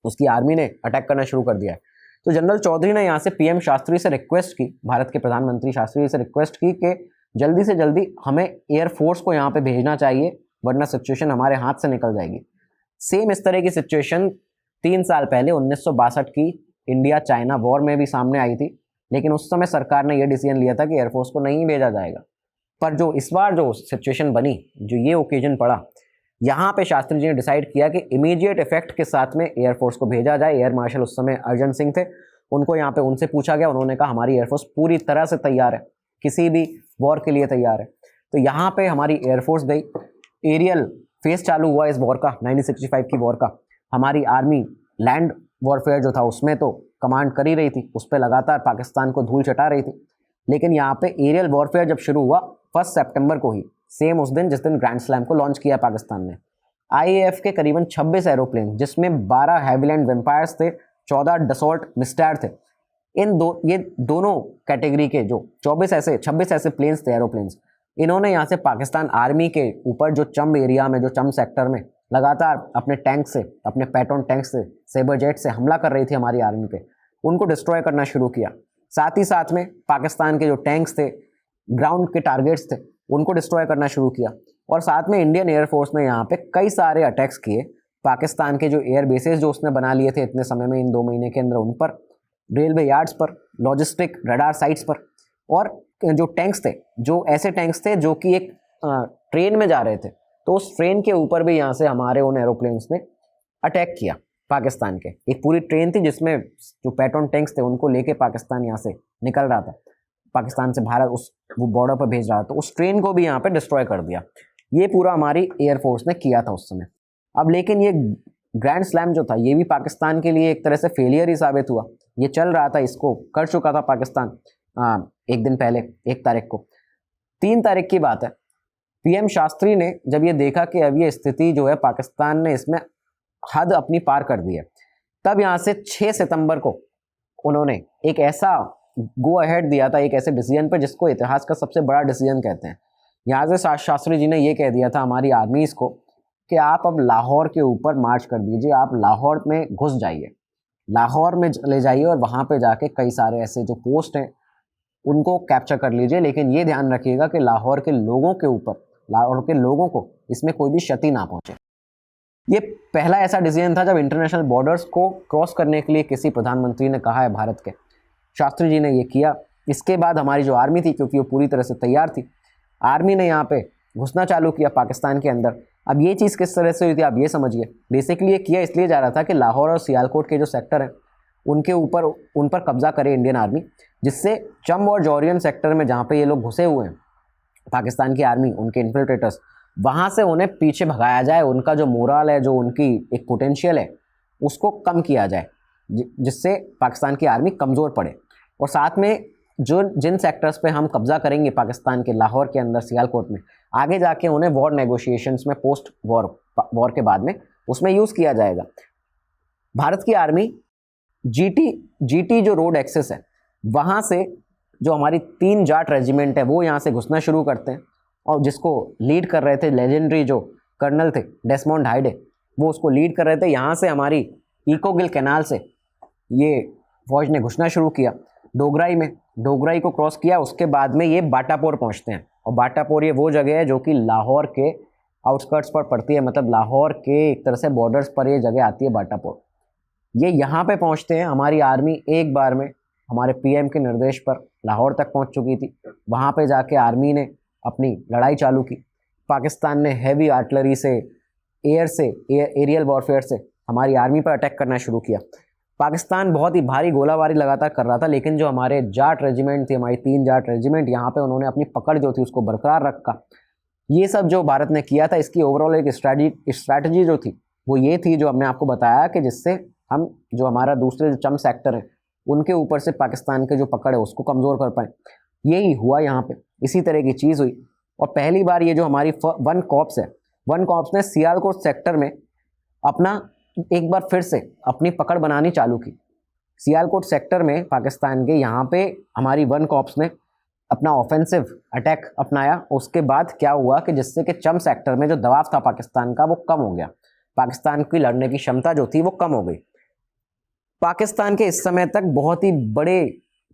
[SPEAKER 2] उसकी आर्मी ने अटैक करना शुरू कर दिया है, तो जनरल चौधरी ने यहाँ से पीएम शास्त्री से रिक्वेस्ट की, भारत के प्रधानमंत्री शास्त्री से रिक्वेस्ट की कि जल्दी से जल्दी हमें एयरफोर्स को यहाँ पे भेजना चाहिए, वरना सिचुएशन हमारे हाथ से निकल जाएगी। सेम इस तरह की सिचुएशन 3 साल पहले 1962 की इंडिया चाइना वॉर में भी सामने आई थी, लेकिन उस समय सरकार ने यह डिसीजन लिया था कि एयरफोर्स को नहीं भेजा जाएगा। पर जो इस बार जो सिचुएशन बनी, जो ये ओकेजन पड़ा, यहाँ पे शास्त्री जी ने डिसाइड किया कि इमीडिएट इफेक्ट के साथ में एयरफोर्स को भेजा जाए। एयर मार्शल उस समय अर्जन सिंह थे, उनको यहाँ पे उनसे पूछा गया, उन्होंने कहा हमारी एयरफोर्स पूरी तरह से तैयार है, किसी भी वॉर के लिए तैयार है। तो यहाँ पे हमारी एयरफोर्स गई, एरियल फेज चालू हुआ इस वॉर का, 1965 की वॉर का। हमारी आर्मी लैंड वॉरफेयर जो था उसमें तो कमांड कर ही रही थी, उस पर लगातार पाकिस्तान को धूल चटा रही थी। लेकिन यहाँ पे एरियल वॉरफेयर जब शुरू हुआ 1 सितंबर को ही, सेम उस दिन जिस दिन ग्रैंड स्लैम को लॉन्च किया पाकिस्तान ने, IAF के करीबन 26 एरोप्लेन, जिसमें 12 हैविलैंड वेम्पायर्स थे, 14 डसॉल्ट मिस्टार थे, ये दोनों कैटेगरी के जो 26 ऐसे प्लेन्स थे, एरोप्लेन्स, इन्होंने यहाँ से पाकिस्तान आर्मी के ऊपर जो चम एरिया में, जो चम सेक्टर में लगातार अपने टैंक से, अपने पैट्रोन टैंक से, सेबर जेट से हमला कर रही थी हमारी आर्मी पे, उनको डिस्ट्रॉय करना शुरू किया। साथ ही साथ में पाकिस्तान के जो टैंक्स थे, ग्राउंड के टारगेट्स थे, उनको डिस्ट्रॉय करना शुरू किया। और साथ में इंडियन एयरफोर्स ने यहाँ पे कई सारे अटैक्स किए, पाकिस्तान के जो एयर बेसेस जो उसने बना लिए थे इतने समय में, इन 2 महीने के अंदर, उन पर, रेलवे यार्ड्स पर, लॉजिस्टिक रडार साइट्स पर। और जो टैंक्स थे, जो ऐसे टैंक्स थे जो कि एक ट्रेन में जा रहे थे, तो उस ट्रेन के ऊपर भी यहाँ से हमारे उन एरोप्लेन्स ने अटैक किया पाकिस्तान के। एक पूरी ट्रेन थी जिसमें जो पेट्रोन टैंक्स थे उनको लेके पाकिस्तान यहाँ से निकल रहा था, पाकिस्तान से भारत वो बॉर्डर पर भेज रहा था, तो उस ट्रेन को भी यहाँ पे डिस्ट्रॉय कर दिया। ये पूरा हमारी एयरफोर्स ने किया था उस समय। अब लेकिन ये ग्रैंड स्लैम जो था, ये भी पाकिस्तान के लिए एक तरह से फेलियर ही साबित हुआ। ये चल रहा था, इसको कर चुका था पाकिस्तान एक दिन पहले, 1 तारीख को। 3 तारीख की बात है, पीएम शास्त्री ने जब ये देखा कि अब ये स्थिति जो है पाकिस्तान ने इसमें हद अपनी पार कर दी है, तब यहाँ से 6 सितंबर को उन्होंने एक ऐसा गो अहेड दिया था, एक ऐसे डिसीजन पर जिसको इतिहास का सबसे बड़ा डिसीजन कहते हैं। यहाँ से शास्त्री जी ने ये कह दिया था हमारी आर्मीज को कि आप अब लाहौर के ऊपर मार्च कर दीजिए, आप लाहौर में घुस जाइए। लाहौर में ले जाइए और वहाँ पे जाके कई सारे ऐसे जो पोस्ट हैं उनको कैप्चर कर लीजिए, लेकिन ये ध्यान रखिएगा कि लाहौर के लोगों के ऊपर, लाहौर के लोगों को इसमें कोई भी क्षति ना पहुंचे। ये पहला ऐसा डिसीजन था जब इंटरनेशनल बॉर्डर्स को क्रॉस करने के लिए किसी प्रधानमंत्री ने कहा है भारत के, शास्त्री जी ने ये किया। इसके बाद हमारी जो आर्मी थी, क्योंकि वो पूरी तरह से तैयार थी, आर्मी ने यहाँ पे घुसना चालू किया पाकिस्तान के अंदर। अब ये चीज़ किस तरह से हुई थी आप ये समझिए। बेसिकली ये किया इसलिए जा रहा था कि लाहौर और सियालकोट के जो सेक्टर हैं उनके ऊपर उन पर कब्जा करे इंडियन आर्मी, जिससे चंब और जौरियन सेक्टर में जहाँ पे ये लोग घुसे हुए हैं पाकिस्तान की आर्मी, उनके इन्फिल्ट्रेटर्स, वहाँ से उन्हें पीछे भगाया जाए, उनका जो मोरल है, जो उनकी एक पोटेंशियल है, उसको कम किया जाए, जिससे पाकिस्तान की आर्मी कमज़ोर पड़े। और साथ में जो जिन सेक्टर्स पे हम कब्जा करेंगे पाकिस्तान के लाहौर के अंदर, सियालकोट में, आगे जाके उन्हें वॉर नेगोशिएशंस में पोस्ट वॉर के बाद में उसमें यूज़ किया जाएगा। भारत की आर्मी जीटी जो रोड एक्सेस है वहाँ से जो हमारी 3 जाट रेजिमेंट है वो यहाँ से घुसना शुरू करते हैं, और जिसको लीड कर रहे थे लेजेंडरी जो कर्नल थे डेस्मोंड हाइडे, वो उसको लीड कर रहे थे। यहाँ से हमारी इकोगिल कैनाल से ये फौज ने घुसना शुरू किया डोगराई को क्रॉस किया। उसके बाद में ये बाटापोर पहुँचते हैं, और बाटापोर ये वो जगह है जो कि लाहौर के आउटस्कर्ट्स पर पड़ती है, मतलब लाहौर के एक तरह से बॉर्डर्स पर ये जगह आती है बाटापोर। ये यहाँ पे पहुँचते हैं। हमारी आर्मी एक बार में हमारे पीएम के निर्देश पर लाहौर तक पहुँच चुकी थी। वहाँ पे जाके आर्मी ने अपनी लड़ाई चालू की। पाकिस्तान ने हैवी आर्टिलरी से, एरियल वॉरफेयर से हमारी आर्मी पर अटैक करना शुरू किया। पाकिस्तान बहुत ही भारी गोलाबारी लगातार कर रहा था, लेकिन जो हमारे जाट रेजिमेंट थी, हमारी 3 जाट रेजिमेंट, यहाँ पे उन्होंने अपनी पकड़ जो थी उसको बरकरार रखा। ये सब जो भारत ने किया था, इसकी ओवरऑल एक स्ट्रैटेजी जो थी वो ये थी, जो हमने आपको बताया, कि जिससे हम जो हमारा दूसरे जो चम सेक्टर है उनके ऊपर से पाकिस्तान के जो पकड़ है उसको कमज़ोर कर पाए। यही हुआ यहाँ पे, इसी तरह की चीज़ हुई। और पहली बार ये जो हमारी वन कॉर्प्स ने सियालकोट सेक्टर में अपना एक बार फिर से अपनी पकड़ बनानी चालू की। सियालकोट सेक्टर में पाकिस्तान के यहाँ पे हमारी वन कॉर्प्स ने अपना ऑफेंसिव अटैक अपनाया। उसके बाद क्या हुआ कि जिससे कि चम सेक्टर में जो दबाव था पाकिस्तान का वो कम हो गया, पाकिस्तान की लड़ने की क्षमता जो थी वो कम हो गई। पाकिस्तान के इस समय तक बहुत ही बड़े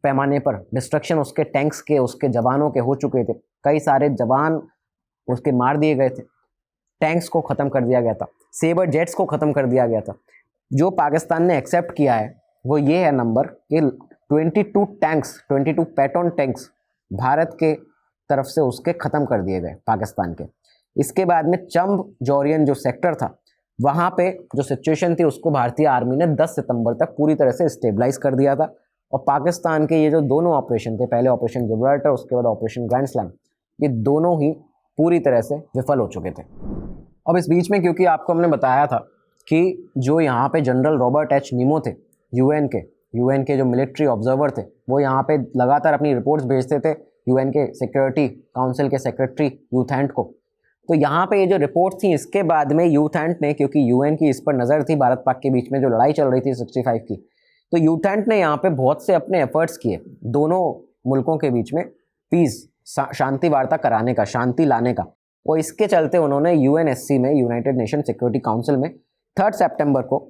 [SPEAKER 2] पैमाने पर डिस्ट्रक्शन उसके टैंक्स के, उसके जवानों के हो चुके थे। कई सारे जवान उसके मार दिए गए थे, टैंक्स को ख़त्म कर दिया गया था, सेबर जेट्स को ख़त्म कर दिया गया था। जो पाकिस्तान ने एक्सेप्ट किया है वो ये है नंबर कि 22 पैटर्न टैंक्स भारत के तरफ से उसके ख़त्म कर दिए गए पाकिस्तान के। इसके बाद में चंब जौरियन जो सेक्टर था वहाँ पे जो सिचुएशन थी उसको भारतीय आर्मी ने 10 सितंबर तक पूरी तरह से स्टेबलाइज कर दिया था। और पाकिस्तान के ये जो दोनों ऑपरेशन थे, पहले ऑपरेशन जिब्राल्टर, उसके बाद ऑपरेशन ग्रैंड स्लैम, ये दोनों ही पूरी तरह से विफल हो चुके थे। अब इस बीच में, क्योंकि आपको हमने बताया था कि जो यहाँ पे जनरल रॉबर्ट एच नीमो थे, यूएन के जो मिलिट्री ऑब्जर्वर थे, वो यहाँ पे लगातार अपनी रिपोर्ट्स भेजते थे यूएन के सिक्योरिटी काउंसिल के सेक्रेटरी यूथैंट को। तो यहाँ पे ये जो रिपोर्ट थी, इसके बाद में यूथैंट ने, क्योंकि यूएन की इस पर नज़र थी भारत पाक के बीच में जो लड़ाई चल रही थी 65 की, तो यूथैंट ने यहाँ पे बहुत से अपने एफर्ट्स किए दोनों मुल्कों के बीच में पीस, शांति वार्ता कराने का, शांति लाने का। और इसके चलते उन्होंने यूएनएससी में, यूनाइटेड नेशन सिक्योरिटी काउंसिल में 3 सितंबर को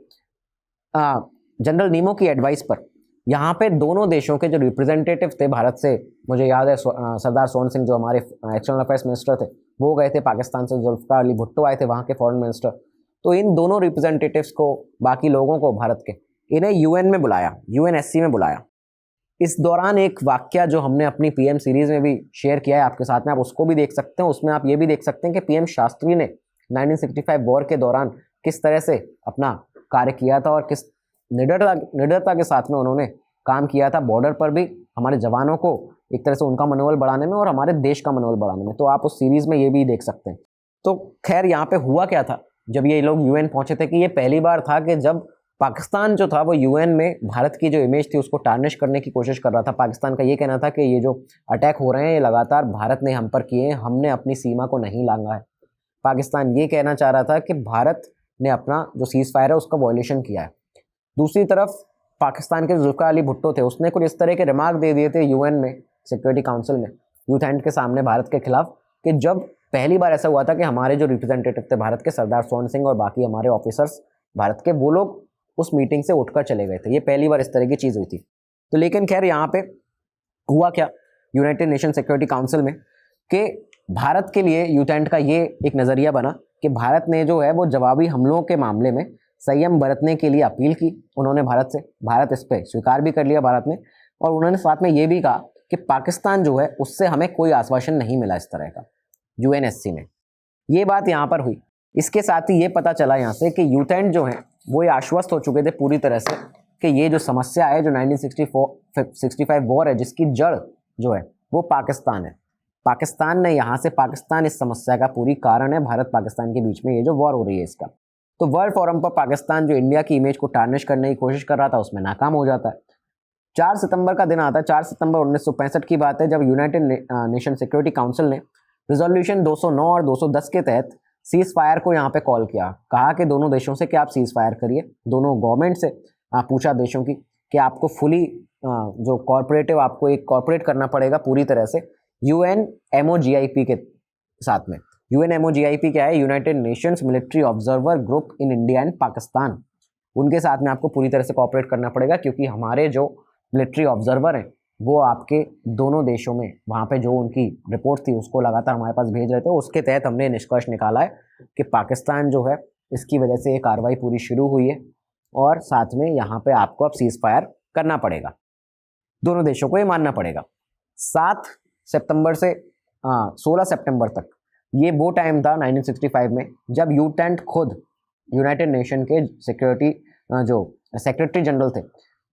[SPEAKER 2] जनरल नीमो की एडवाइस पर यहाँ पे दोनों देशों के जो रिप्रेजेंटेटिव थे भारत से, मुझे याद है सरदार सोहन सिंह जो हमारे एक्सटर्नल अफेयर्स मिनिस्टर थे, वो गए थे पाकिस्तान से, जुल्फ़िकार अली भुट्टो आए थे वहाँ के फॉरेन मिनिस्टर। तो इन दोनों रिप्रेजेंटेटिव्स को, बाकी लोगों को भारत के, इन्हें यूएन में बुलाया, यूएनएससी में बुलाया। इस दौरान एक वाक्य जो हमने अपनी पीएम सीरीज़ में भी शेयर किया है आपके साथ में, आप उसको भी देख सकते हैं। उसमें आप ये भी देख सकते हैं कि पीएम शास्त्री ने 1965 वॉर के दौरान किस तरह से अपना कार्य किया था और किस निडरता के साथ में उन्होंने काम किया था बॉर्डर पर भी हमारे जवानों को एक तरह से उनका मनोबल बढ़ाने में और हमारे देश का मनोबल बढ़ाने में। तो आप उस सीरीज़ में ये भी देख सकते हैं। तो खैर यहाँ पे हुआ क्या था, जब ये लोग यूएन पहुंचे थे, कि ये पहली बार था कि जब पाकिस्तान जो था वो यूएन में भारत की जो इमेज थी उसको टार्निश करने की कोशिश कर रहा था। पाकिस्तान का ये कहना था कि ये जो अटैक हो रहे हैं ये लगातार भारत ने हम पर किए हैं, हमने अपनी सीमा को नहीं लांघा है। पाकिस्तान ये कहना चाह रहा था कि भारत ने अपना जो सीज़ फायर है उसका वॉयलेशन किया है। दूसरी तरफ पाकिस्तान के जुल्फ़िकार अली भुट्टो थे, उसने कुछ इस तरह के रिमार्क दे दिए थे यूएन में, सिक्योरिटी काउंसिल में, यूथैंट के सामने भारत के खिलाफ, कि जब पहली बार ऐसा हुआ था कि हमारे जो रिप्रेजेंटेटिव थे भारत के, सरदार सोहन सिंह और बाकी हमारे ऑफिसर्स भारत के, वो लोग उस मीटिंग से उठकर चले गए थे। ये पहली बार इस तरह की चीज़ हुई थी। तो लेकिन खैर यहाँ पे हुआ क्या यूनाइटेड नेशन सिक्योरिटी काउंसिल में कि भारत के लिए यूटेंट का ये एक नज़रिया बना कि भारत ने जो है वो जवाबी हमलों के मामले में संयम बरतने के लिए अपील की उन्होंने भारत से। भारत इस पर स्वीकार भी कर लिया भारत ने, और उन्होंने साथ में ये भी कहा कि पाकिस्तान जो है उससे हमें कोई आश्वासन नहीं मिला इस तरह का यूएनएससी में। ये बात यहाँ पर हुई। इसके साथ ही ये पता चला यहाँ से कि यूटेंट जो है वो ये आश्वस्त हो चुके थे पूरी तरह से कि ये जो समस्या है, जो 1965 वॉर है, जिसकी जड़ जो है वो पाकिस्तान है। पाकिस्तान ने यहाँ से, पाकिस्तान इस समस्या का पूरी कारण है। भारत पाकिस्तान के बीच में ये जो वॉर हो रही है इसका। तो वर्ल्ड फोरम पर पाकिस्तान जो इंडिया की इमेज को टार्निश करने की कोशिश कर रहा था उसमें नाकाम हो जाता है। 4 सितंबर का दिन आता है, 4 सितंबर 1965 की बात है, जब यूनाइटेड नेशन सिक्योरिटी काउंसिल ने रिजोल्यूशन 209 और 210 के तहत सीज फायर को यहाँ पे कॉल किया। कहा कि दोनों देशों से कि आप सीज फायर करिए। दोनों गवर्नमेंट से पूछा देशों की कि आपको फुली जो कॉर्पोरेटिव, आपको एक कॉर्पोरेट करना पड़ेगा पूरी तरह से UNMOGIP के साथ में। UNMOGIP क्या है? United Nations military observer group in India and Pakistan. उनके साथ में आपको पूरी तरह से कॉर्पोरेट करना पड़ेगा, क्योंकि हमारे जो मिलिट्री ऑब्जर्वर हैं वो आपके दोनों देशों में वहाँ पे जो उनकी रिपोर्ट थी उसको लगातार हमारे पास भेज रहे थे। उसके तहत हमने निष्कर्ष निकाला है कि पाकिस्तान जो है इसकी वजह से ये कार्रवाई पूरी शुरू हुई है, और साथ में यहाँ पे आपको अब सीज फायर करना पड़ेगा। दोनों देशों को ये मानना पड़ेगा। 7 सितंबर से 16 सितंबर तक ये वो टाइम था 1965 में जब यूटेंट खुद यूनाइटेड नेशन के सिक्योरिटी जो सेक्रेटरी जनरल थे,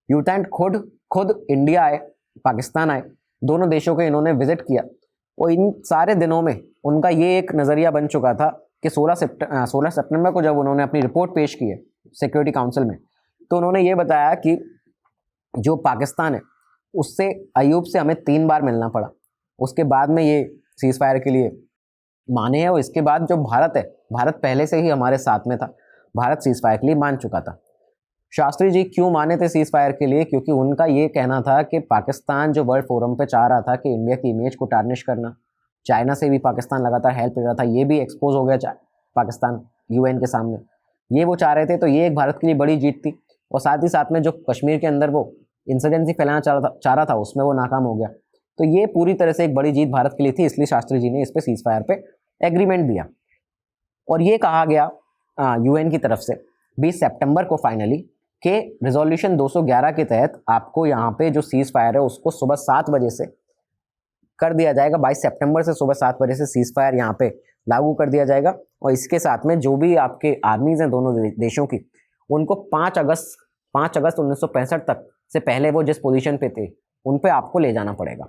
[SPEAKER 2] यूटेंट खुद इंडिया आए, पाकिस्तान आए। दोनों देशों को इन्होंने विजिट किया, और इन सारे दिनों में उनका ये एक नज़रिया बन चुका था कि 16 सितंबर को जब उन्होंने अपनी रिपोर्ट पेश की है सिक्योरिटी काउंसिल में, तो उन्होंने ये बताया कि जो पाकिस्तान है उससे अयूब से हमें 3 बार मिलना पड़ा। उसके बाद में ये सीज फायर के लिए माने हैं, और इसके बाद जो भारत है, भारत पहले से ही हमारे साथ में था, भारत सीज फायर के लिए मान चुका था। शास्त्री जी क्यों माने थे सीज फायर के लिए? क्योंकि उनका ये कहना था कि पाकिस्तान जो वर्ल्ड फोरम पे चाह रहा था कि इंडिया की इमेज को टार्निश करना, चाइना से भी पाकिस्तान लगातार हेल्प ले रहा था, ये भी एक्सपोज हो गया पाकिस्तान यूएन के सामने, ये वो चाह रहे थे। तो ये एक भारत के लिए बड़ी जीत थी, और साथ ही साथ में जो कश्मीर के अंदर वो इंसर्जेंसी फैलाना चाह रहा था उसमें वो नाकाम हो गया। तो ये पूरी तरह से एक बड़ी जीत भारत के लिए थी, इसलिए शास्त्री जी ने इस पर सीज फायर पे एग्रीमेंट दिया। और ये कहा गया यूएन की तरफ से 20 सितंबर को फाइनली कि रिजोल्यूशन 211 के तहत आपको यहाँ पे जो सीज फायर है उसको सुबह 7 बजे से कर दिया जाएगा। 22 सितंबर से सुबह 7 बजे से सीज फायर यहाँ पे लागू कर दिया जाएगा, और इसके साथ में जो भी आपके आर्मीज हैं दोनों देशों की, उनको 5 अगस्त 1965 तक से पहले वो जिस पोजीशन पे थे उन पे आपको ले जाना पड़ेगा।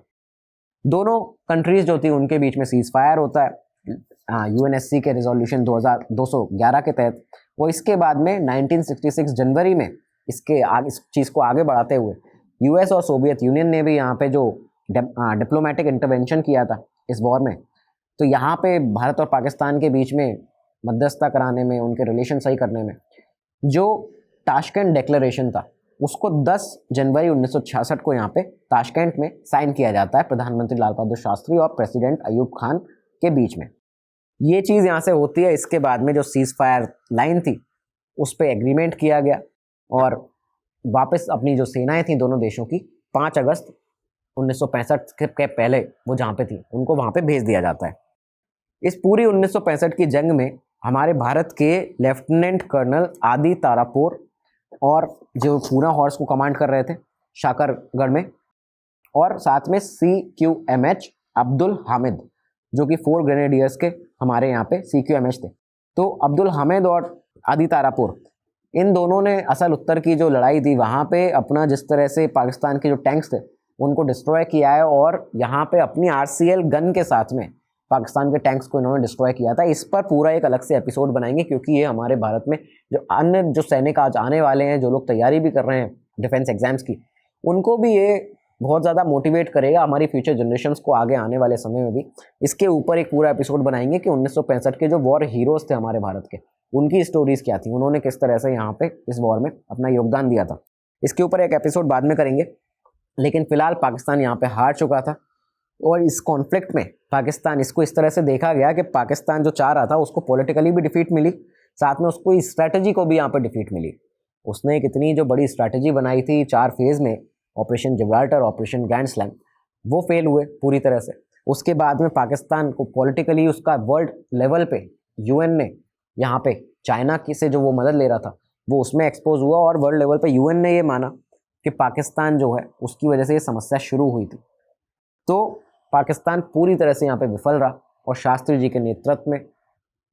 [SPEAKER 2] दोनों कंट्रीज जो थी उनके बीच में सीज फायर होता है यूएनएससी के रिजोल्यूशन 211 के तहत। वो इसके बाद में 1966 जनवरी में इसके आगे, इस चीज़ को आगे बढ़ाते हुए यूएस और सोवियत यूनियन ने भी यहाँ पे जो डिप्लोमेटिक इंटरवेंशन किया था इस वॉर में, तो यहाँ पे भारत और पाकिस्तान के बीच में मध्यस्थता कराने में, उनके रिलेशन सही करने में जो ताशकंद डिक्लेरेशन था उसको 10 जनवरी 1966 को यहाँ पे ताशकंद में साइन किया जाता है प्रधानमंत्री लाल बहादुर शास्त्री और प्रेसिडेंट अयूब खान के बीच में। ये चीज़ यहाँ से होती है। इसके बाद में जो सीज फायर लाइन थी उस पर एग्रीमेंट किया गया, और वापस अपनी जो सेनाएं थी दोनों देशों की 5 अगस्त 1965 के पहले वो जहाँ पे थी उनको वहाँ पे भेज दिया जाता है। इस पूरी 1965 की जंग में हमारे भारत के लेफ्टिनेंट कर्नल आदि तारापुर और जो पूना हॉर्स को कमांड कर रहे थे शाकरगढ़ में, और साथ में CQMH अब्दुल हामिद जो कि 4 ग्रेनेडियर्स के हमारे यहाँ पे CQMH थे। तो अब्दुल हामिद और आदि तारापुर, इन दोनों ने असल उत्तर की जो लड़ाई थी वहाँ पे अपना जिस तरह से पाकिस्तान के जो टैंक्स थे उनको डिस्ट्रॉय किया है, और यहाँ पे अपनी RCL गन के साथ में पाकिस्तान के टैंक्स को इन्होंने डिस्ट्रॉय किया था। इस पर पूरा एक अलग से एपिसोड बनाएंगे, क्योंकि ये हमारे भारत में जो अन्य जो सैनिक आज आने वाले हैं, जो लोग तैयारी भी कर रहे हैं डिफेंस एग्जाम्स की, उनको भी ये बहुत ज़्यादा मोटिवेट करेगा हमारी फ्यूचर जनरेशंस को आगे आने वाले समय में भी। इसके ऊपर एक पूरा एपिसोड बनाएंगे कि 1965 के जो वॉर हीरोज़ थे हमारे भारत के, उनकी स्टोरीज़ क्या थी, उन्होंने किस तरह से यहाँ पे इस वॉर में अपना योगदान दिया था। इसके ऊपर एक एपिसोड बाद में करेंगे, लेकिन फ़िलहाल पाकिस्तान यहाँ पे हार चुका था, और इस कॉन्फ्लिक्ट में पाकिस्तान, इसको इस तरह से देखा गया कि पाकिस्तान जो चाह रहा था उसको पॉलिटिकली भी डिफीट मिली, साथ में उसको स्ट्रैटेजी को भी यहाँ पर डिफीट मिली। उसने एक इतनी जो बड़ी स्ट्रैटेजी बनाई थी 4 फेज़ में, operation Gibraltar, operation grand slam, वो फेल हुए पूरी तरह से। उसके बाद में पाकिस्तान को पॉलिटिकली उसका वर्ल्ड लेवल पे यूएन ने यहाँ पे चाइना की से जो वो मदद ले रहा था वो उसमें एक्सपोज हुआ, और वर्ल्ड लेवल पे यूएन ने ये माना कि पाकिस्तान जो है उसकी वजह से ये समस्या शुरू हुई थी। तो पाकिस्तान पूरी तरह से यहाँ पे विफल रहा, और शास्त्री जी के नेतृत्व में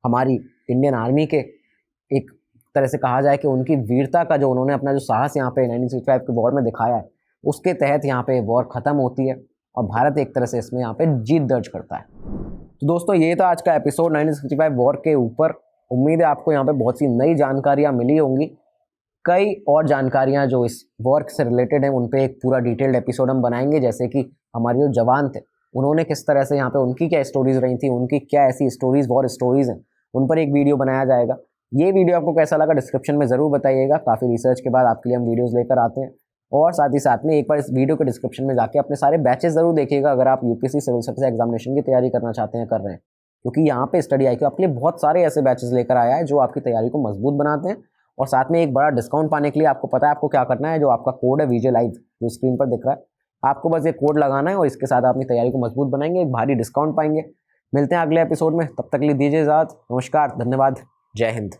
[SPEAKER 2] हमारी इंडियन आर्मी के एक तरह से कहा जाए कि उनकी वीरता का जो उन्होंने अपना जो साहस यहाँ पे 1965 के वॉर में दिखाया है, उसके तहत यहाँ पे वॉर ख़त्म होती है और भारत एक तरह से इसमें यहाँ पे जीत दर्ज करता है। तो दोस्तों ये था आज का एपिसोड 1965 वॉर के ऊपर। उम्मीद है आपको यहाँ पे बहुत सी नई जानकारियाँ मिली होंगी। कई और जानकारियाँ जो इस वॉर से रिलेटेड हैं उन पे एक पूरा डिटेल्ड एपिसोड हम बनाएंगे, जैसे कि हमारे जो जवान थे उन्होंने किस तरह से यहाँ पे उनकी क्या स्टोरीज रही थी, उनकी क्या ऐसी स्टोरीज वॉर स्टोरीज हैं, उन पर एक वीडियो बनाया जाएगा। ये वीडियो आपको कैसा लगा डिस्क्रिप्शन में ज़रूर बताइएगा। काफ़ी रिसर्च के बाद आपके लिए हम वीडियोज़ लेकर आते हैं। और साथ ही साथ में एक बार इस वीडियो के डिस्क्रिप्शन में जाके अपने सारे बैचेस ज़रूर देखिएगा, अगर आप यूपीएससी सिविल सर्विस एग्जामिनेशन की तैयारी करना चाहते हैं, कर रहे हैं, क्योंकि यहाँ पे स्टडी IQ आपके लिए बहुत सारे ऐसे बैचेस लेकर आया है जो आपकी तैयारी को मजबूत बनाते हैं। और साथ में एक बड़ा डिस्काउंट पाने के लिए आपको पता है आपको क्या करना है, जो आपका कोड है VJ Live जो स्क्रीन पर दिख रहा है, आपको बस ये कोड लगाना है और इसके साथ अपनी तैयारी को मजबूत बनाएंगे, एक भारी डिस्काउंट पाएंगे। मिलते हैं अगले एपिसोड में, तब तक के लिए दीजिए इजाज़त। नमस्कार, धन्यवाद, जय हिंद।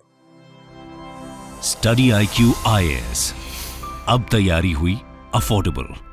[SPEAKER 1] स्टडी IQ IAS, अब तैयारी हुई अफोर्डेबल।